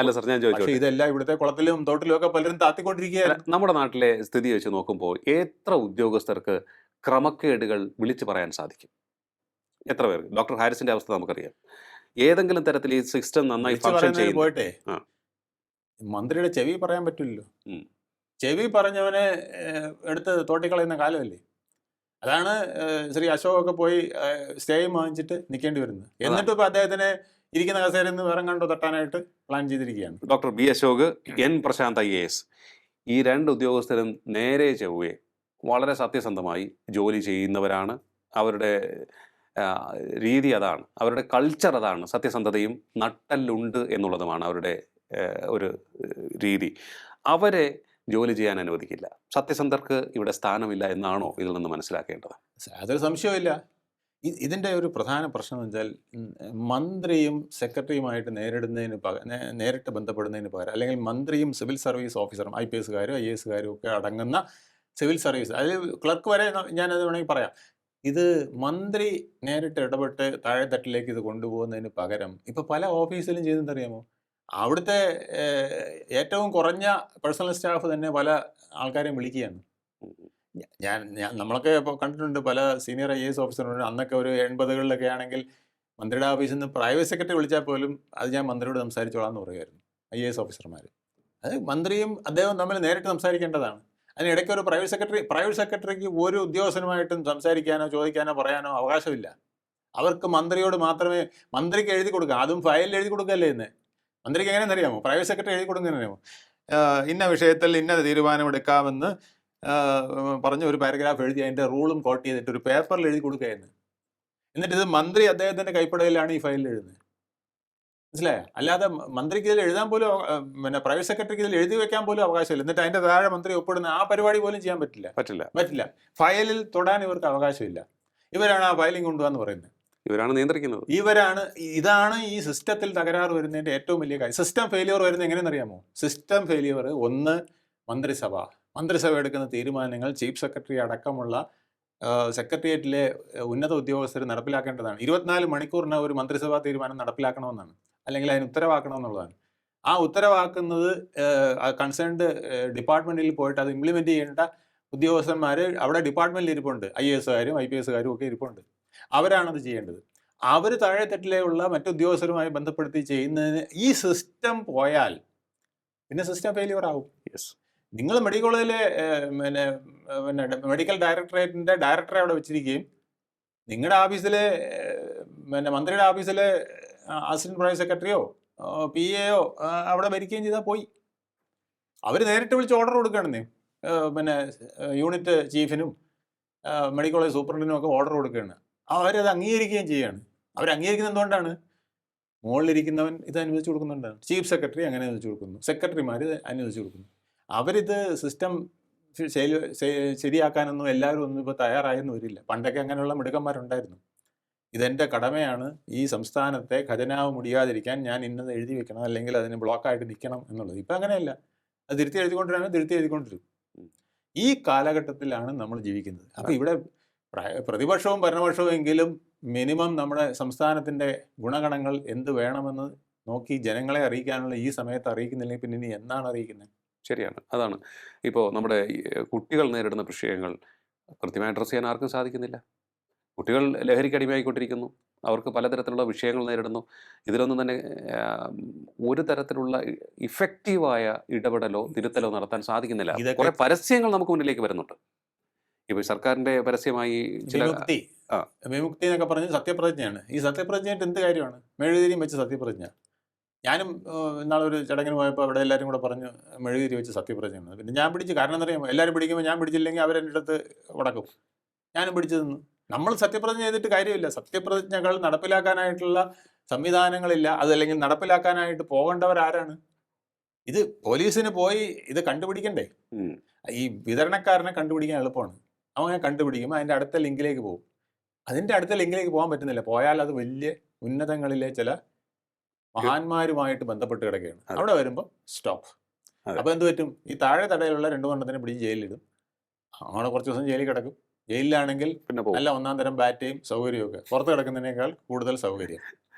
പക്ഷേ ഇതെല്ലാം ഇവിടുത്തെ കുളത്തിലും തോട്ടിലും ഒക്കെ പലരും താത്തിക്കൊണ്ടിരിക്കുകയാണ്. നമ്മുടെ നാട്ടിലെ സ്ഥിതി വെച്ച് നോക്കുമ്പോൾ എത്ര ഉദ്യോഗസ്ഥർക്ക് ക്രമക്കേടുകൾ വിളിച്ചു പറയാൻ സാധിക്കും? എത്ര പേർക്ക്? ഡോക്ടർ ഹാരിസിന്റെ അവസ്ഥ നമുക്കറിയാം. ഏതെങ്കിലും തരത്തിൽ ഈ സിസ്റ്റം നന്നായി ഫംഗ്ഷൻ ചെയ്യുന്നു. പോയിട്ടെ മന്ത്രിയുടെ ചെവി പറയാൻ പറ്റില്ലല്ലോ. ചെവി പറഞ്ഞവനെ എടുത്ത് തോട്ടിക്കളയുന്ന കാലമല്ലേ. അതാണ് ശ്രീ അശോകൊക്കെ പോയി സ്റ്റേയും വാങ്ങിച്ചിട്ട് നിൽക്കേണ്ടി വരുന്നത്. എന്നിട്ടും ഇപ്പം അദ്ദേഹത്തിന് ഇരിക്കുന്ന കസേരയിൽ നിന്ന് വേറെ കണ്ടോ തട്ടാനായിട്ട് പ്ലാൻ ചെയ്തിരിക്കുകയാണ്. Doctor B Ashok, N Prashanth IAS, ഈ 2 ഉദ്യോഗസ്ഥരും നേരെ ചൊവ്വേ വളരെ സത്യസന്ധമായി ജോലി ചെയ്യുന്നവരാണ്. അവരുടെ രീതി അതാണ്, അവരുടെ കൾച്ചർ അതാണ്. സത്യസന്ധതയും നട്ടല്ലുണ്ട് എന്നുള്ളതുമാണ് അവരുടെ ഒരു രീതി. അവരെ ജോലി ചെയ്യാൻ അനുവദിക്കില്ല. സത്യസന്ധർക്ക് ഇവിടെ സ്ഥാനമില്ല എന്നാണോ ഇതിൽ നിന്ന് മനസ്സിലാക്കേണ്ടത്? അതൊരു സംശയമില്ല. ഇതിൻ്റെ ഒരു പ്രധാന പ്രശ്നം എന്ന് വെച്ചാൽ, മന്ത്രിയും സെക്രട്ടറിയുമായിട്ട് നേരിട്ട് ബന്ധപ്പെടുന്നതിന് പകരം, അല്ലെങ്കിൽ മന്ത്രിയും സിവിൽ സർവീസ് ഓഫീസറും IPSകാരും IASകാരും ഒക്കെ അടങ്ങുന്ന സിവിൽ സർവീസ്, അതിൽ ക്ലർക്ക് വരെ ഞാനത് വേണമെങ്കിൽ പറയാം, ഇത് മന്ത്രി നേരിട്ട് ഇടപെട്ട് താഴെത്തട്ടിലേക്ക് ഇത് കൊണ്ടുപോകുന്നതിന് പകരം ഇപ്പോൾ പല ഓഫീസിലും ചെയ്തെന്നറിയാമോ? അവിടുത്തെ ഏറ്റവും കുറഞ്ഞ പേഴ്സണൽ സ്റ്റാഫ് തന്നെ പല ആൾക്കാരെയും വിളിക്കുകയാണ്. നമ്മളൊക്കെ ഇപ്പോൾ കണ്ടിട്ടുണ്ട്, പല സീനിയർ IAS ഓഫീസറുണ്ട്. അന്നൊക്കെ ഒരു 80കളിലൊക്കെ ആണെങ്കിൽ മന്ത്രിയുടെ ഓഫീസിൽ നിന്ന് പ്രൈവറ്റ് സെക്രട്ടറി വിളിച്ചാൽ പോലും അത് ഞാൻ മന്ത്രിയോട് സംസാരിച്ചോളാം എന്ന് പറയുമായിരുന്നു IAS ഓഫീസർമാർ. അത് മന്ത്രിയും അദ്ദേഹവും തമ്മിൽ നേരിട്ട് സംസാരിക്കേണ്ടതാണ്. അതിനിടയ്ക്ക് ഒരു പ്രൈവറ്റ് സെക്രട്ടറിക്ക് ഒരു ഉദ്യോഗസ്ഥനുമായിട്ടും സംസാരിക്കാനോ ചോദിക്കാനോ പറയാനോ അവകാശമില്ല. അവർക്ക് മന്ത്രിയോട് മാത്രമേ, മന്ത്രിക്ക് എഴുതി കൊടുക്കുക, അതും ഫയലിൽ എഴുതി കൊടുക്കുകയല്ലേ ഇന്ന്. മന്ത്രിക്ക് എങ്ങനെയെന്ന് അറിയാമോ? പ്രൈവറ്റ് സെക്രട്ടറി എഴുതി കൊടുക്കുന്നതെന്ന് അറിയാമോ? ഇന്ന വിഷയത്തിൽ ഇന്ന തീരുമാനമെടുക്കാമെന്ന് പറഞ്ഞ് ഒരു പാരഗ്രാഫ് എഴുതി അതിൻ്റെ റൂളും കോട്ട് ചെയ്തിട്ട് ഒരു പേപ്പറിൽ എഴുതി കൊടുക്കുകയെന്ന്. എന്നിട്ട് ഇത് മന്ത്രി അദ്ദേഹത്തിൻ്റെ കൈപ്പടയിലാണ് ഈ ഫയലിൽ എഴുതുന്നത്. മനസ്സിലായോ? അല്ലാതെ മന്ത്രിക്ക് ഇതിൽ എഴുതാൻ പോലും, പ്രൈവറ്റ് സെക്രട്ടറിക്ക് ഇതിൽ എഴുതി വെക്കാൻ പോലും അവകാശമില്ല. എന്നിട്ട് അതിൻ്റെ താഴെ മന്ത്രി ഒപ്പിടുന്ന ആ പരിപാടി പോലും ചെയ്യാൻ പറ്റില്ല. ഫയലിൽ തൊടാൻ ഇവർക്ക് അവകാശമില്ല. ഇവരാണ് ആ ഫയലിംഗ് കൊണ്ടുപോകാന്ന് പറയുന്നത്. ഇവരാണ് നിയന്ത്രിക്കുന്നത്. ഇതാണ് ഈ സിസ്റ്റത്തിൽ തകരാറ് വരുന്നതിൻ്റെ ഏറ്റവും വലിയ കാര്യം. സിസ്റ്റം ഫെയിലിയർ വരുന്നത് എങ്ങനെയെന്നറിയാമോ? സിസ്റ്റം ഫെയിലിയർ ഒന്ന്, മന്ത്രിസഭ എടുക്കുന്ന തീരുമാനങ്ങൾ ചീഫ് സെക്രട്ടറി അടക്കമുള്ള സെക്രട്ടേറിയറ്റിലെ ഉന്നത ഉദ്യോഗസ്ഥർ നടപ്പിലാക്കേണ്ടതാണ്. 24 മണിക്കൂറിന് ഒരു മന്ത്രിസഭാ തീരുമാനം നടപ്പിലാക്കണമെന്നാണ്, അല്ലെങ്കിൽ അതിന് ഉത്തരവാക്കണമെന്നുള്ളതാണ്. ആ ഉത്തരവാക്കുന്നത് കൺസേൺഡ് ഡിപ്പാർട്ട്മെൻറ്റിൽ പോയിട്ട് അത് ഇംപ്ലിമെൻറ്റ് ചെയ്യേണ്ട ഉദ്യോഗസ്ഥന്മാർ അവിടെ ഡിപ്പാർട്ട്മെൻറ്റിൽ ഇരിപ്പുണ്ട്. IASകാരും IPSകാരും ഒക്കെ ഇരിപ്പുണ്ട്. അവരാണത് ചെയ്യേണ്ടത്. അവർ താഴെത്തട്ടിലുള്ള മറ്റുദ്യോഗസ്ഥരുമായി ബന്ധപ്പെടുത്തി ചെയ്യുന്നതിന് ഈ സിസ്റ്റം പോയാൽ പിന്നെ സിസ്റ്റം ഫെയിലിയർ ആവും. നിങ്ങൾ മെഡിക്കൽ കോളേജിലെ പിന്നെ പിന്നെ മെഡിക്കൽ ഡയറക്ടറേറ്റിന്റെ ഡയറക്ടറെ അവിടെ വെച്ചിരിക്കുകയും നിങ്ങളുടെ ഓഫീസിലെ പിന്നെ മന്ത്രിയുടെ ഓഫീസിലെ അസിസ്റ്റന്റ് പ്രൈവറ്റ് സെക്രട്ടറിയോ PA അവിടെ ഭരിക്കുകയും ചെയ്താൽ പോയി. അവർ നേരിട്ട് വിളിച്ച് ഓർഡർ കൊടുക്കുകയാണെന്നേ, പിന്നെ യൂണിറ്റ് ചീഫിനും മെഡിക്കൽ കോളേജ് സൂപ്രണ്ടിനും ഒക്കെ ഓർഡർ കൊടുക്കുകയാണ്. അവരത് അംഗീകരിക്കുകയും ചെയ്യുകയാണ്. അവർ അംഗീകരിക്കുന്നത് എന്തുകൊണ്ടാണ്? മുകളിലിരിക്കുന്നവൻ ഇത് അനുവദിച്ചു കൊടുക്കുന്നുണ്ടാണ്. ചീഫ് സെക്രട്ടറി അങ്ങനെ അനുവദിച്ചു കൊടുക്കുന്നു, സെക്രട്ടറിമാർ അനുവദിച്ചു കൊടുക്കുന്നു. അവരിത് സിസ്റ്റം ശരിയാക്കാനൊന്നും എല്ലാവരും ഒന്നും ഇപ്പോൾ തയ്യാറായെന്ന് വരില്ല. പണ്ടൊക്കെ അങ്ങനെയുള്ള മിടുക്കന്മാരുണ്ടായിരുന്നു. ഇതെൻ്റെ കടമയാണ്, ഈ സംസ്ഥാനത്തെ ഖജനാവ് മുടിയാതിരിക്കാൻ ഞാൻ ഇന്നത് എഴുതി വെക്കണം, അല്ലെങ്കിൽ അതിന് ബ്ലോക്കായിട്ട് നിൽക്കണം എന്നുള്ളത്. ഇപ്പം അങ്ങനെയല്ല, അത് തിരുത്തി എഴുതിക്കൊണ്ടിരുന്നത് തിരുത്തി എഴുതിക്കൊണ്ടിരും. ഈ കാലഘട്ടത്തിലാണ് നമ്മൾ ജീവിക്കുന്നത്. അപ്പം ഇവിടെ പ്രതിപക്ഷവും ഭരണപക്ഷവും എങ്കിലും മിനിമം നമ്മുടെ സംസ്ഥാനത്തിൻ്റെ ഗുണഗണങ്ങൾ എന്ത് വേണമെന്ന് നോക്കി ജനങ്ങളെ അറിയിക്കാനുള്ള ഈ സമയത്ത് അറിയിക്കുന്നില്ലെങ്കിൽ പിന്നെ ഇനി എന്നാണ് അറിയിക്കുന്നത്? ശരിയാണ്. അതാണ് ഇപ്പോൾ നമ്മുടെ കുട്ടികൾ നേരിടുന്ന വിഷയങ്ങൾ കൃത്യമായി അഡ്രസ്സ് ചെയ്യാൻ ആർക്കും സാധിക്കുന്നില്ല. കുട്ടികൾ ലഹരിക്ക് അടിമയായിക്കൊണ്ടിരിക്കുന്നു. അവർക്ക് പലതരത്തിലുള്ള വിഷയങ്ങൾ നേരിടുന്നു. ഇതിലൊന്നും തന്നെ ഒരു തരത്തിലുള്ള ഇഫക്റ്റീവായ ഇടപെടലോ തിരുത്തലോ നടത്താൻ സാധിക്കുന്നില്ല. കുറെ പരസ്യങ്ങൾ നമുക്ക് മുന്നിലേക്ക് വരുന്നുണ്ട്. ഇപ്പോൾ സർക്കാരിൻ്റെ പരസ്യമായി ചില വിമുക്തി എന്നൊക്കെ പറഞ്ഞ് സത്യപ്രതിജ്ഞയാണ്. ഈ സത്യപ്രതിജ്ഞയായിട്ട് എന്ത് കാര്യമാണ്? മെഴുകുതിരിയും വെച്ച് സത്യപ്രതിജ്ഞ. ഞാനും ഇന്നാളൊരു ചടങ്ങിന് പോയപ്പോൾ അവിടെ എല്ലാവരും കൂടെ പറഞ്ഞു മെഴുകുതിരി വെച്ച് സത്യപ്രതിജ്ഞയാണ്. പിന്നെ ഞാൻ പിടിച്ച്, കാരണം എന്താ പറയുക, എല്ലാവരും പിടിക്കുമ്പോൾ ഞാൻ പിടിച്ചില്ലെങ്കിൽ അവരെൻ്റെ അടുത്ത് ഉടക്കും. ഞാനും പിടിച്ചു നിന്നു. നമ്മൾ സത്യപ്രതിജ്ഞ ചെയ്തിട്ട് കാര്യമില്ല. സത്യപ്രതിജ്ഞകൾ നടപ്പിലാക്കാനായിട്ടുള്ള സംവിധാനങ്ങളില്ല. അതല്ലെങ്കിൽ നടപ്പിലാക്കാനായിട്ട് പോകേണ്ടവരാരാണ്? ഇത് പോലീസിന് പോയി ഇത് കണ്ടുപിടിക്കണ്ടേ? ഈ വിതരണക്കാരനെ കണ്ടുപിടിക്കാൻ എളുപ്പമാണ്. അവനെ കണ്ടുപിടിക്കുമ്പോൾ അതിൻ്റെ അടുത്ത ലിങ്കിലേക്ക് പോകും. അതിൻ്റെ അടുത്ത ലിങ്കിലേക്ക് പോകാൻ പറ്റുന്നില്ല. പോയാൽ അത് വലിയ ഉന്നതങ്ങളിലെ ചില മഹാന്മാരുമായിട്ട് ബന്ധപ്പെട്ട് കിടക്കുകയാണ്. അവിടെ വരുമ്പോൾ സ്റ്റോപ്പ്. അപ്പോൾ എന്ത് പറ്റും? ഈ താഴെ തടയിലുള്ള 2 എണ്ണത്തിനെ പിടിച്ച് ജയിലിലിടും. അങ്ങനെ കുറച്ച് ദിവസം ജയിലിൽ കിടക്കും. ജയിലിലാണെങ്കിൽ പിന്നെ നല്ല 1-ാം തരം ബാറ്റയും സൗകര്യമൊക്കെ, പുറത്ത് കിടക്കുന്നതിനേക്കാൾ കൂടുതൽ സൗകര്യം.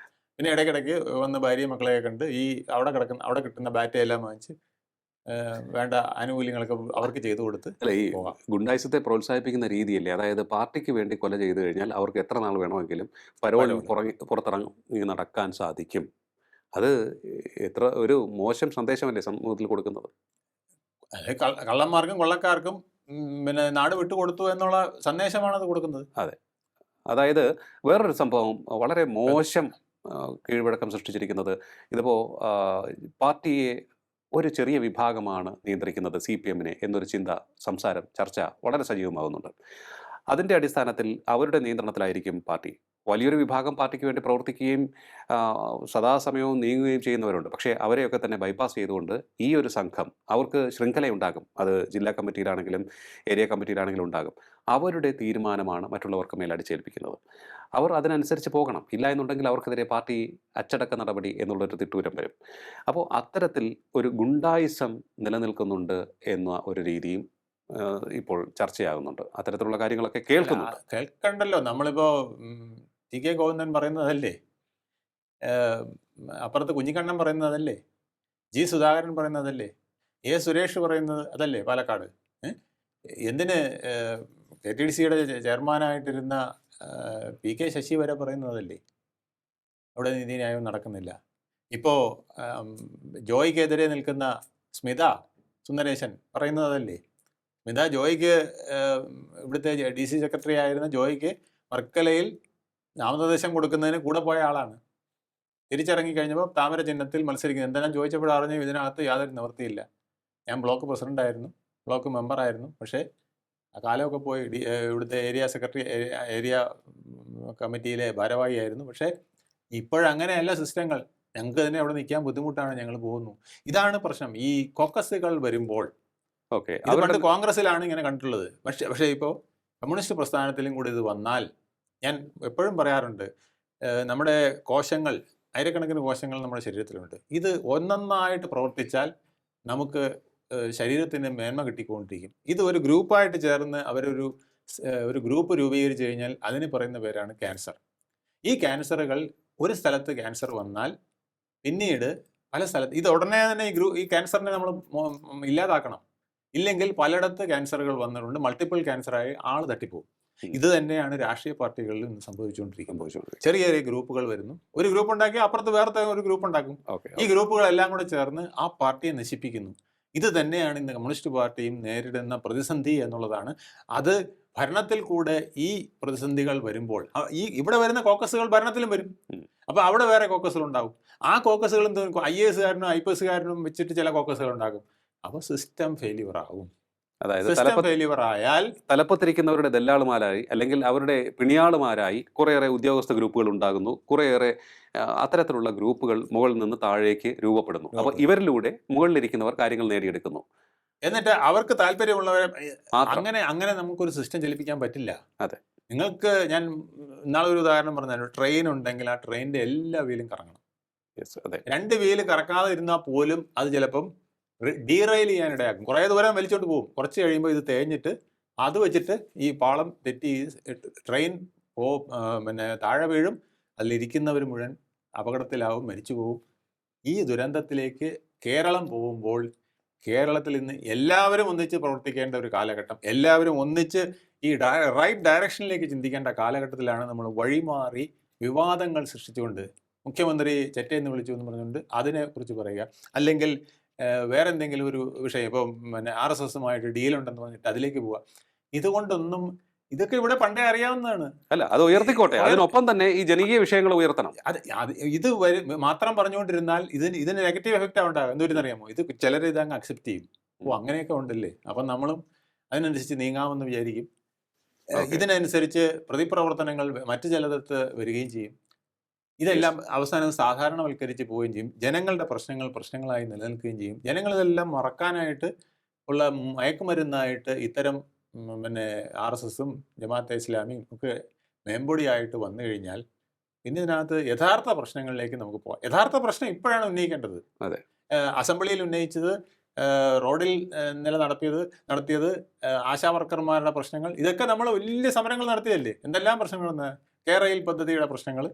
പിന്നെ ഇടയ്ക്കിടയ്ക്ക് വന്ന് ഭാര്യയും മക്കളെയൊക്കെ കണ്ട് ഈ അവിടെ കിട്ടുന്ന ബാറ്റയെല്ലാം വാങ്ങിച്ച് വേണ്ട ആനുകൂല്യങ്ങളൊക്കെ അവർക്ക് ചെയ്തു കൊടുത്ത് ഈ ഗുണ്ടായിസത്തെ പ്രോത്സാഹിപ്പിക്കുന്ന രീതിയല്ലേ? അതായത് പാർട്ടിക്ക് വേണ്ടി കൊല ചെയ്തു കഴിഞ്ഞാൽ അവർക്ക് എത്ര നാൾ വേണമെങ്കിലും പരോളിൽ പുറത്തിറങ്ങി നടക്കാൻ സാധിക്കും. അത് എത്ര ഒരു മോശം സന്ദേശമല്ലേ സമൂഹത്തിൽ കൊടുക്കുന്നത്? കള്ളന്മാർക്കും കൊള്ളക്കാർക്കും പിന്നെ നാട് വിട്ടുകൊടുത്തു എന്നുള്ള സന്ദേശമാണ് അത് കൊടുക്കുന്നത്. അതെ. അതായത് വേറൊരു സംഭവം വളരെ മോശം കീഴ്വഴക്കം സൃഷ്ടിച്ചിരിക്കുന്നത്, ഇതിപ്പോൾ പാർട്ടിയെ ഒരു ചെറിയ വിഭാഗമാണ് നിയന്ത്രിക്കുന്നത്, CPM-നെ എന്നൊരു സംസാരം, ചർച്ച വളരെ സജീവമാകുന്നുണ്ട്. അതിൻ്റെ അടിസ്ഥാനത്തിൽ അവരുടെ നിയന്ത്രണത്തിലായിരിക്കും പാർട്ടി. വലിയൊരു വിഭാഗം പാർട്ടിക്ക് വേണ്ടി പ്രവർത്തിക്കുകയും സദാസമയവും നീങ്ങുകയും ചെയ്യുന്നവരുണ്ട്. പക്ഷേ അവരെയൊക്കെ തന്നെ ബൈപ്പാസ് ചെയ്തുകൊണ്ട് ഈ ഒരു സംഘം, അവർക്ക് ശൃംഖലയുണ്ടാകും. അത് ജില്ലാ കമ്മിറ്റിയിലാണെങ്കിലും ഏരിയ കമ്മിറ്റിയിലാണെങ്കിലും ഉണ്ടാകും. അവരുടെ തീരുമാനമാണ് മറ്റുള്ളവർക്ക് മേൽ അടിച്ചേൽപ്പിക്കുന്നത്. അവർ അതിനനുസരിച്ച് പോകണം. ഇല്ല എന്നുണ്ടെങ്കിൽ അവർക്കെതിരെ പാർട്ടി അച്ചടക്ക നടപടി എന്നുള്ളൊരു തിട്ടൂരം വരും. അപ്പോൾ അത്തരത്തിൽ ഒരു ഗുണ്ടായിസം നിലനിൽക്കുന്നുണ്ട് എന്ന ഒരു രീതിയും ഇപ്പോൾ ചർച്ചയാകുന്നുണ്ട്. അത്തരത്തിലുള്ള കാര്യങ്ങളൊക്കെ കേൾക്കണ്ടല്ലോ. നമ്മളിപ്പോ TK ഗോവിന്ദൻ പറയുന്നതല്ലേ, അപ്പുറത്ത് കുഞ്ഞിക്കണ്ണൻ പറയുന്നതല്ലേ, G സുധാകരൻ പറയുന്നതല്ലേ, A സുരേഷ് പറയുന്നത് അതല്ലേ പാലക്കാട്? എന്തിന് KTDCയുടെ ചെയർമാനായിട്ടിരുന്ന PK ശശി വരെ പറയുന്നതല്ലേ അവിടെ നീതിന്യായം നടക്കുന്നില്ല? ഇപ്പോൾ ജോയ്ക്കെതിരെ നിൽക്കുന്ന സ്മിത സുന്ദരേശൻ പറയുന്നതല്ലേ? സ്മിത ജോയ്ക്ക്, ഇവിടുത്തെ DC സെക്രട്ടറി ആയിരുന്ന ജോയ്ക്ക് വർക്കലയിൽ നാമനിർദ്ദേശം കൊടുക്കുന്നതിന് കൂടെ പോയ ആളാണ്. തിരിച്ചിറങ്ങി കഴിഞ്ഞപ്പോൾ താമര ചിഹ്നത്തിൽ മത്സരിക്കുന്നത് എന്തെല്ലാം ചോദിച്ചപ്പോൾ അറിഞ്ഞു ഇതിനകത്ത് യാതൊരു നിവൃത്തിയില്ല. ഞാൻ ബ്ലോക്ക് പ്രസിഡൻ്റായിരുന്നു, ബ്ലോക്ക് മെമ്പറായിരുന്നു. പക്ഷേ ആ കാലമൊക്കെ പോയി. ഇവിടുത്തെ ഏരിയ സെക്രട്ടറി, ഏരിയ കമ്മിറ്റിയിലെ ഭാരവാഹിയായിരുന്നു. പക്ഷേ ഇപ്പോഴങ്ങനെയല്ല സിസ്റ്റങ്ങൾ. ഞങ്ങൾക്ക് തന്നെ അവിടെ നിൽക്കാൻ ബുദ്ധിമുട്ടാണ്, ഞങ്ങൾ പോകുന്നു. ഇതാണ് പ്രശ്നം. ഈ കോക്കസുകൾ വരുമ്പോൾ പണ്ട് കോൺഗ്രസിലാണ് ഇങ്ങനെ കണ്ടിട്ടുള്ളത്. പക്ഷേ ഇപ്പോൾ കമ്മ്യൂണിസ്റ്റ് പ്രസ്ഥാനത്തിലും കൂടി ഇത് വന്നാൽ, ഞാൻ എപ്പോഴും പറയാറുണ്ട്, നമ്മുടെ കോശങ്ങൾ, ആയിരക്കണക്കിന് കോശങ്ങൾ നമ്മുടെ ശരീരത്തിലുണ്ട്. ഇത് ഒന്നൊന്നായിട്ട് പ്രവർത്തിച്ചാൽ നമുക്ക് ശരീരത്തിന് മേന്മ കിട്ടിക്കൊണ്ടിരിക്കും. ഇത് ഒരു ഗ്രൂപ്പായിട്ട് ചേർന്ന് ഒരു ഗ്രൂപ്പ് രൂപീകരിച്ച് കഴിഞ്ഞാൽ അതിന് പറയുന്ന പേരാണ് ക്യാൻസർ. ഈ ക്യാൻസറുകൾ ഒരു സ്ഥലത്ത് ക്യാൻസർ വന്നാൽ പിന്നീട് പല സ്ഥലത്ത്, ഇത് ഉടനെ തന്നെ ഈ ക്യാൻസറിനെ നമ്മൾ ഇല്ലാതാക്കണം. ഇല്ലെങ്കിൽ പലയിടത്ത് ക്യാൻസറുകൾ വന്നിട്ടുണ്ട്, മൾട്ടിപ്പിൾ ക്യാൻസറായി ആൾ തട്ടിപ്പോകും. ഇത് തന്നെയാണ് രാഷ്ട്രീയ പാർട്ടികളിൽ ഇന്ന് സംഭവിച്ചുകൊണ്ടിരിക്കുന്നത്. ചെറിയ ചെറിയ ഗ്രൂപ്പുകൾ വരുന്നു, ഒരു ഗ്രൂപ്പ് ഉണ്ടാക്കി അപ്പുറത്ത് വേറെ ഒരു ഗ്രൂപ്പ് ഉണ്ടാക്കും. ഈ ഗ്രൂപ്പുകളെല്ലാം കൂടെ ചേർന്ന് ആ പാർട്ടിയെ നശിപ്പിക്കുന്നു. ഇത് തന്നെയാണ് ഇന്ന് കമ്മ്യൂണിസ്റ്റ് പാർട്ടിയും നേരിടുന്ന പ്രതിസന്ധി എന്നുള്ളതാണ്. അത് ഭരണത്തിൽ കൂടെ ഈ പ്രതിസന്ധികൾ വരുമ്പോൾ ഈ ഇവിടെ വരുന്ന കോക്കസുകൾ ഭരണത്തിലും വരും. ഉം. അപ്പോൾ അവിടെ വേറെ കോക്കസുകൾ ഉണ്ടാകും. ആ കോക്കസുകൾ IAS-കാരനും IPS-കാരനും വെച്ചിട്ട് ചില കോക്കസുകൾ ഉണ്ടാകും. അപ്പോൾ സിസ്റ്റം ഫെയിലിയർ ആകും. അതായത് സിസ്റ്റം ഫെയിലിയർ ആയാൽ തലപ്പത്തിരിക്കുന്നവരുടെ ദല്ലാളുമാരായി അല്ലെങ്കിൽ അവരുടെ പിണിയാളുമാരായി കുറേയേറെ ഉദ്യോഗസ്ഥ ഗ്രൂപ്പുകൾ ഉണ്ടാകുന്നു. കുറേയേറെ അത്തരത്തിലുള്ള ഗ്രൂപ്പുകൾ മുകളിൽ നിന്ന് താഴേക്ക് രൂപപ്പെടുന്നു. അപ്പോൾ ഇവരിലൂടെ മുകളിലിരിക്കുന്നവർ കാര്യങ്ങൾ നേടിയെടുക്കുന്നു. എന്നിട്ട് അവർക്ക് താല്പര്യമുള്ളവരെ മാത്രം. അങ്ങനെ നമുക്കൊരു സിസ്റ്റം ചലിപ്പിക്കാൻ പറ്റില്ല. അതെ. നിങ്ങൾക്ക് ഞാൻ ഇന്നാളെ ഒരു ഉദാഹരണം പറഞ്ഞാൽ, ട്രെയിൻ ഉണ്ടെങ്കിൽ ആ ട്രെയിനിന്റെ എല്ലാ വീലും കറങ്ങണം. Yes, അതെ. 2 വീല് കറക്കാതെ ഇരുന്നാൽ പോലും അത് ചിലപ്പം ഡീറെയിൽ ചെയ്യാനിടയാക്കും. കുറേ ദൂരം വലിച്ചോണ്ട് പോകും. കുറച്ച് കഴിയുമ്പോൾ ഇത് തേഞ്ഞിട്ട് അത് വെച്ചിട്ട് ഈ പാളം തെറ്റി ട്രെയിൻ പിന്നെ താഴെ വീഴും. അതിലിരിക്കുന്നവർ മുഴുവൻ അപകടത്തിലാവും, മരിച്ചു പോവും. ഈ ദുരന്തത്തിലേക്ക് കേരളം പോകുമ്പോൾ കേരളത്തിൽ ഇന്ന് എല്ലാവരും ഒന്നിച്ച് പ്രവർത്തിക്കേണ്ട ഒരു കാലഘട്ടം, എല്ലാവരും ഒന്നിച്ച് ഈ റൈറ്റ് ഡയറക്ഷനിലേക്ക് ചിന്തിക്കേണ്ട കാലഘട്ടത്തിലാണ് നമ്മൾ വഴിമാറി വിവാദങ്ങൾ സൃഷ്ടിച്ചുകൊണ്ട് മുഖ്യമന്ത്രി ചെറ്റയെന്ന് വിളിച്ചു എന്ന് പറഞ്ഞുകൊണ്ട് അതിനെക്കുറിച്ച് പറയുക, അല്ലെങ്കിൽ വേറെ എന്തെങ്കിലും ഒരു വിഷയം, ഇപ്പം പിന്നെ RSS-ഉമായിട്ട് ഡീലുണ്ടെന്ന് പറഞ്ഞിട്ട് അതിലേക്ക് പോവുക. ഇതുകൊണ്ടൊന്നും, ഇതൊക്കെ ഇവിടെ പണ്ടേ അറിയാവുന്നതാണ്. അല്ല, അത് ഉയർത്തിക്കോട്ടെ. അതിനൊപ്പം തന്നെ ഈ ജനകീയ വിഷയങ്ങൾ ഉയർത്തണം. ഇത് മാത്രം പറഞ്ഞുകൊണ്ടിരുന്നാൽ ഇതിന് നെഗറ്റീവ് എഫക്റ്റ് ഉണ്ടാകും. എന്തൊരുന്നറിയാമോ, ഇത് ചിലർ ഇതങ്ങ് അക്സെപ്റ്റ് ചെയ്യും. അങ്ങനെയൊക്കെ ഉണ്ടല്ലേ, അപ്പം നമ്മളും അതിനനുസരിച്ച് നീങ്ങാമെന്ന് വിചാരിക്കും. ഇതിനനുസരിച്ച് പ്രതിപ്രവർത്തനങ്ങൾ മറ്റു ചിലതത്ത് വരികയും ചെയ്യും. ഇതെല്ലാം അവസാനം സാധാരണവൽക്കരിച്ച് പോവുകയും ചെയ്യും. ജനങ്ങളുടെ പ്രശ്നങ്ങളായി നിലനിൽക്കുകയും ചെയ്യും. ജനങ്ങളിതെല്ലാം മറക്കാനായിട്ട് ഉള്ള മയക്കുമരുന്നായിട്ട് ഇത്തരം പിന്നെ RSS-ഉം ജമാഅത്തെ ഇസ്ലാമിയും ഒക്കെ മേമ്പൊടിയായിട്ട് വന്നു കഴിഞ്ഞാൽ പിന്നെ ഇതിനകത്ത് യഥാർത്ഥ പ്രശ്നങ്ങളിലേക്ക് നമുക്ക് പോകാം. യഥാർത്ഥ പ്രശ്നം ഇപ്പോഴാണ് ഉന്നയിക്കേണ്ടത്. അതെ. അസംബ്ലിയിൽ ഉന്നയിച്ചത്, റോഡിൽ നടത്തിയത് ആശാവർക്കർമാരുടെ പ്രശ്നങ്ങൾ, ഇതൊക്കെ നമ്മൾ വലിയ സമരങ്ങൾ നടത്തിയതല്ലേ. എന്തെല്ലാം പ്രശ്നങ്ങളെന്ന്, കേരയിൽ പദ്ധതിയുടെ പ്രശ്നങ്ങൾ,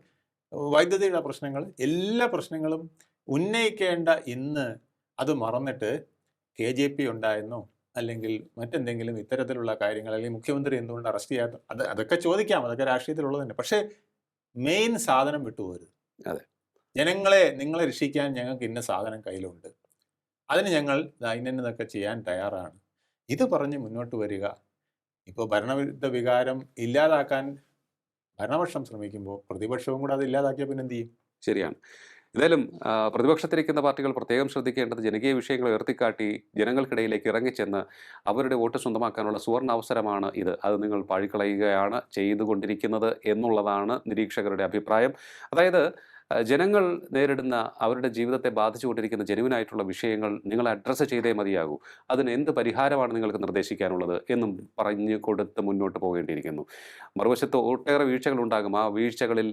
വൈദ്യുതിയുടെ പ്രശ്നങ്ങൾ, എല്ലാ പ്രശ്നങ്ങളും ഉന്നയിക്കേണ്ട ഇന്ന് അത് മറന്നിട്ട് KJP ഉണ്ടായെന്നോ അല്ലെങ്കിൽ മറ്റെന്തെങ്കിലും ഇത്തരത്തിലുള്ള കാര്യങ്ങൾ, അല്ലെങ്കിൽ മുഖ്യമന്ത്രി എന്തുകൊണ്ട് അറസ്റ്റ് ചെയ്യാത്ത, അതൊക്കെ ചോദിക്കാം, അതൊക്കെ രാഷ്ട്രീയത്തിലുള്ളത് തന്നെ. പക്ഷേ മെയിൻ സാധനം വിട്ടുപോകരുത്. അതെ. നിങ്ങളെ രക്ഷിക്കാൻ ഞങ്ങൾക്ക് ഇന്ന സാധനം കയ്യിലുണ്ട്, അതിന് ഞങ്ങൾ ഇന്നതൊക്കെ ചെയ്യാൻ തയ്യാറാണ്, ഇത് പറഞ്ഞ് മുന്നോട്ട് വരിക. ഇപ്പോൾ ഭരണവിരുദ്ധ വികാരം ഇല്ലാതാക്കാൻ ഭരണപക്ഷം ശ്രമിക്കുമ്പോൾ പ്രതിപക്ഷവും കൂടെ അത് ഇല്ലാതാക്കിയാൽ പിന്നെ എന്ത് ചെയ്യും? ശരിയാണ്. എന്തായാലും പ്രതിപക്ഷത്തിരിക്കുന്ന പാർട്ടികൾ പ്രത്യേകം ശ്രദ്ധിക്കേണ്ടത് ജനകീയ വിഷയങ്ങൾ ഉയർത്തിക്കാട്ടി ജനങ്ങൾക്കിടയിലേക്ക് ഇറങ്ങിച്ചെന്ന് അവരുടെ വോട്ട് സ്വന്തമാക്കാനുള്ള സുവർണ അവസരമാണ് ഇത്. അത് നിങ്ങൾ പാഴിക്കളയുകയാണ് ചെയ്തുകൊണ്ടിരിക്കുന്നത് എന്നുള്ളതാണ് നിരീക്ഷകരുടെ അഭിപ്രായം. അതായത് ജനങ്ങൾ നേരിടുന്ന അവരുടെ ജീവിതത്തെ ബാധിച്ചുകൊണ്ടിരിക്കുന്ന ജെനുവിനായിട്ടുള്ള വിഷയങ്ങൾ നിങ്ങൾ അഡ്രസ്സ് ചെയ്തേ മതിയാകൂ. അതിന് എന്ത് പരിഹാരമാണ് നിങ്ങൾക്ക് നിർദ്ദേശിക്കാനുള്ളത് എന്നും പറഞ്ഞു കൊടുത്ത് മുന്നോട്ട് പോകേണ്ടിയിരിക്കുന്നു. മറുവശത്ത് ഒട്ടേറെ വീഴ്ചകൾ ഉണ്ടാകും. ആ വീഴ്ചകളിൽ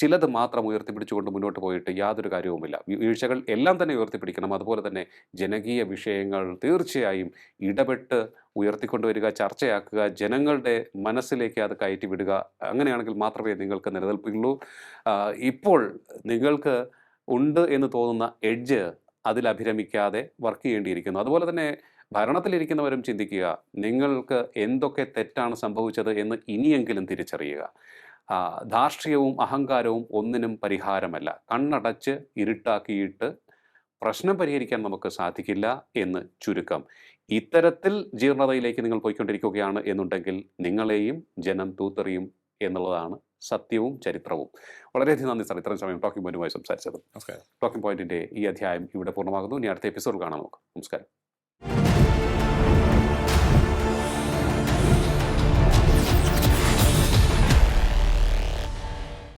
ചിലത് മാത്രം ഉയർത്തിപ്പിടിച്ചുകൊണ്ട് മുന്നോട്ട് പോയിട്ട് യാതൊരു കാര്യവുമില്ല. വീഴ്ചകൾ എല്ലാം തന്നെ ഉയർത്തിപ്പിടിക്കണം. അതുപോലെ തന്നെ ജനകീയ വിഷയങ്ങൾ തീർച്ചയായും ഇടപെട്ട് ഉയർത്തിക്കൊണ്ടുവരിക, ചർച്ചയാക്കുക, ജനങ്ങളുടെ മനസ്സിലേക്ക് അത് കയറ്റി വിടുക. അങ്ങനെയാണെങ്കിൽ മാത്രമേ നിങ്ങൾക്ക് നിലനിൽപ്പുള്ളൂ. ഇപ്പോൾ നിങ്ങൾക്ക് ഉണ്ട് എന്ന് തോന്നുന്ന എഡ്ജ് അതിൽ അഭിരമിക്കാതെ വർക്ക് ചെയ്യേണ്ടിയിരിക്കുന്നു. അതുപോലെ തന്നെ ഭരണത്തിലിരിക്കുന്നവരും ചിന്തിക്കുക, നിങ്ങൾക്ക് എന്തൊക്കെ തെറ്റാണ് സംഭവിച്ചത് എന്ന് ഇനിയെങ്കിലും തിരിച്ചറിയുക. ധാർഷ്ട്യവും അഹങ്കാരവും ഒന്നിനും പരിഹാരമല്ല. കണ്ണടച്ച് ഇരുട്ടാക്കിയിട്ട് പ്രശ്നം പരിഹരിക്കാൻ നമുക്ക് സാധിക്കില്ല എന്ന് ചുരുക്കം. ഇത്തരത്തിൽ ജീർണതയിലേക്ക് നിങ്ങൾ പോയിക്കൊണ്ടിരിക്കുകയാണ് എന്നുണ്ടെങ്കിൽ നിങ്ങളെയും ജനം തൂത്തെറിയും എന്നുള്ളതാണ് സത്യവും ചരിത്രവും. വളരെയധികം നന്ദി സാർ, ഇത്രയും സമയം ടോക്കിംഗ് പോയിന്റുമായി സംസാരിച്ചത്. നമസ്കാരം. ടോക്കിംഗ് പോയിന്റിന്റെ ഈ അധ്യായം ഇവിടെ പൂർണ്ണമാകുന്നു. ഇനി അടുത്ത എപ്പിസോഡ് കാണാം നമുക്ക്. നമസ്കാരം.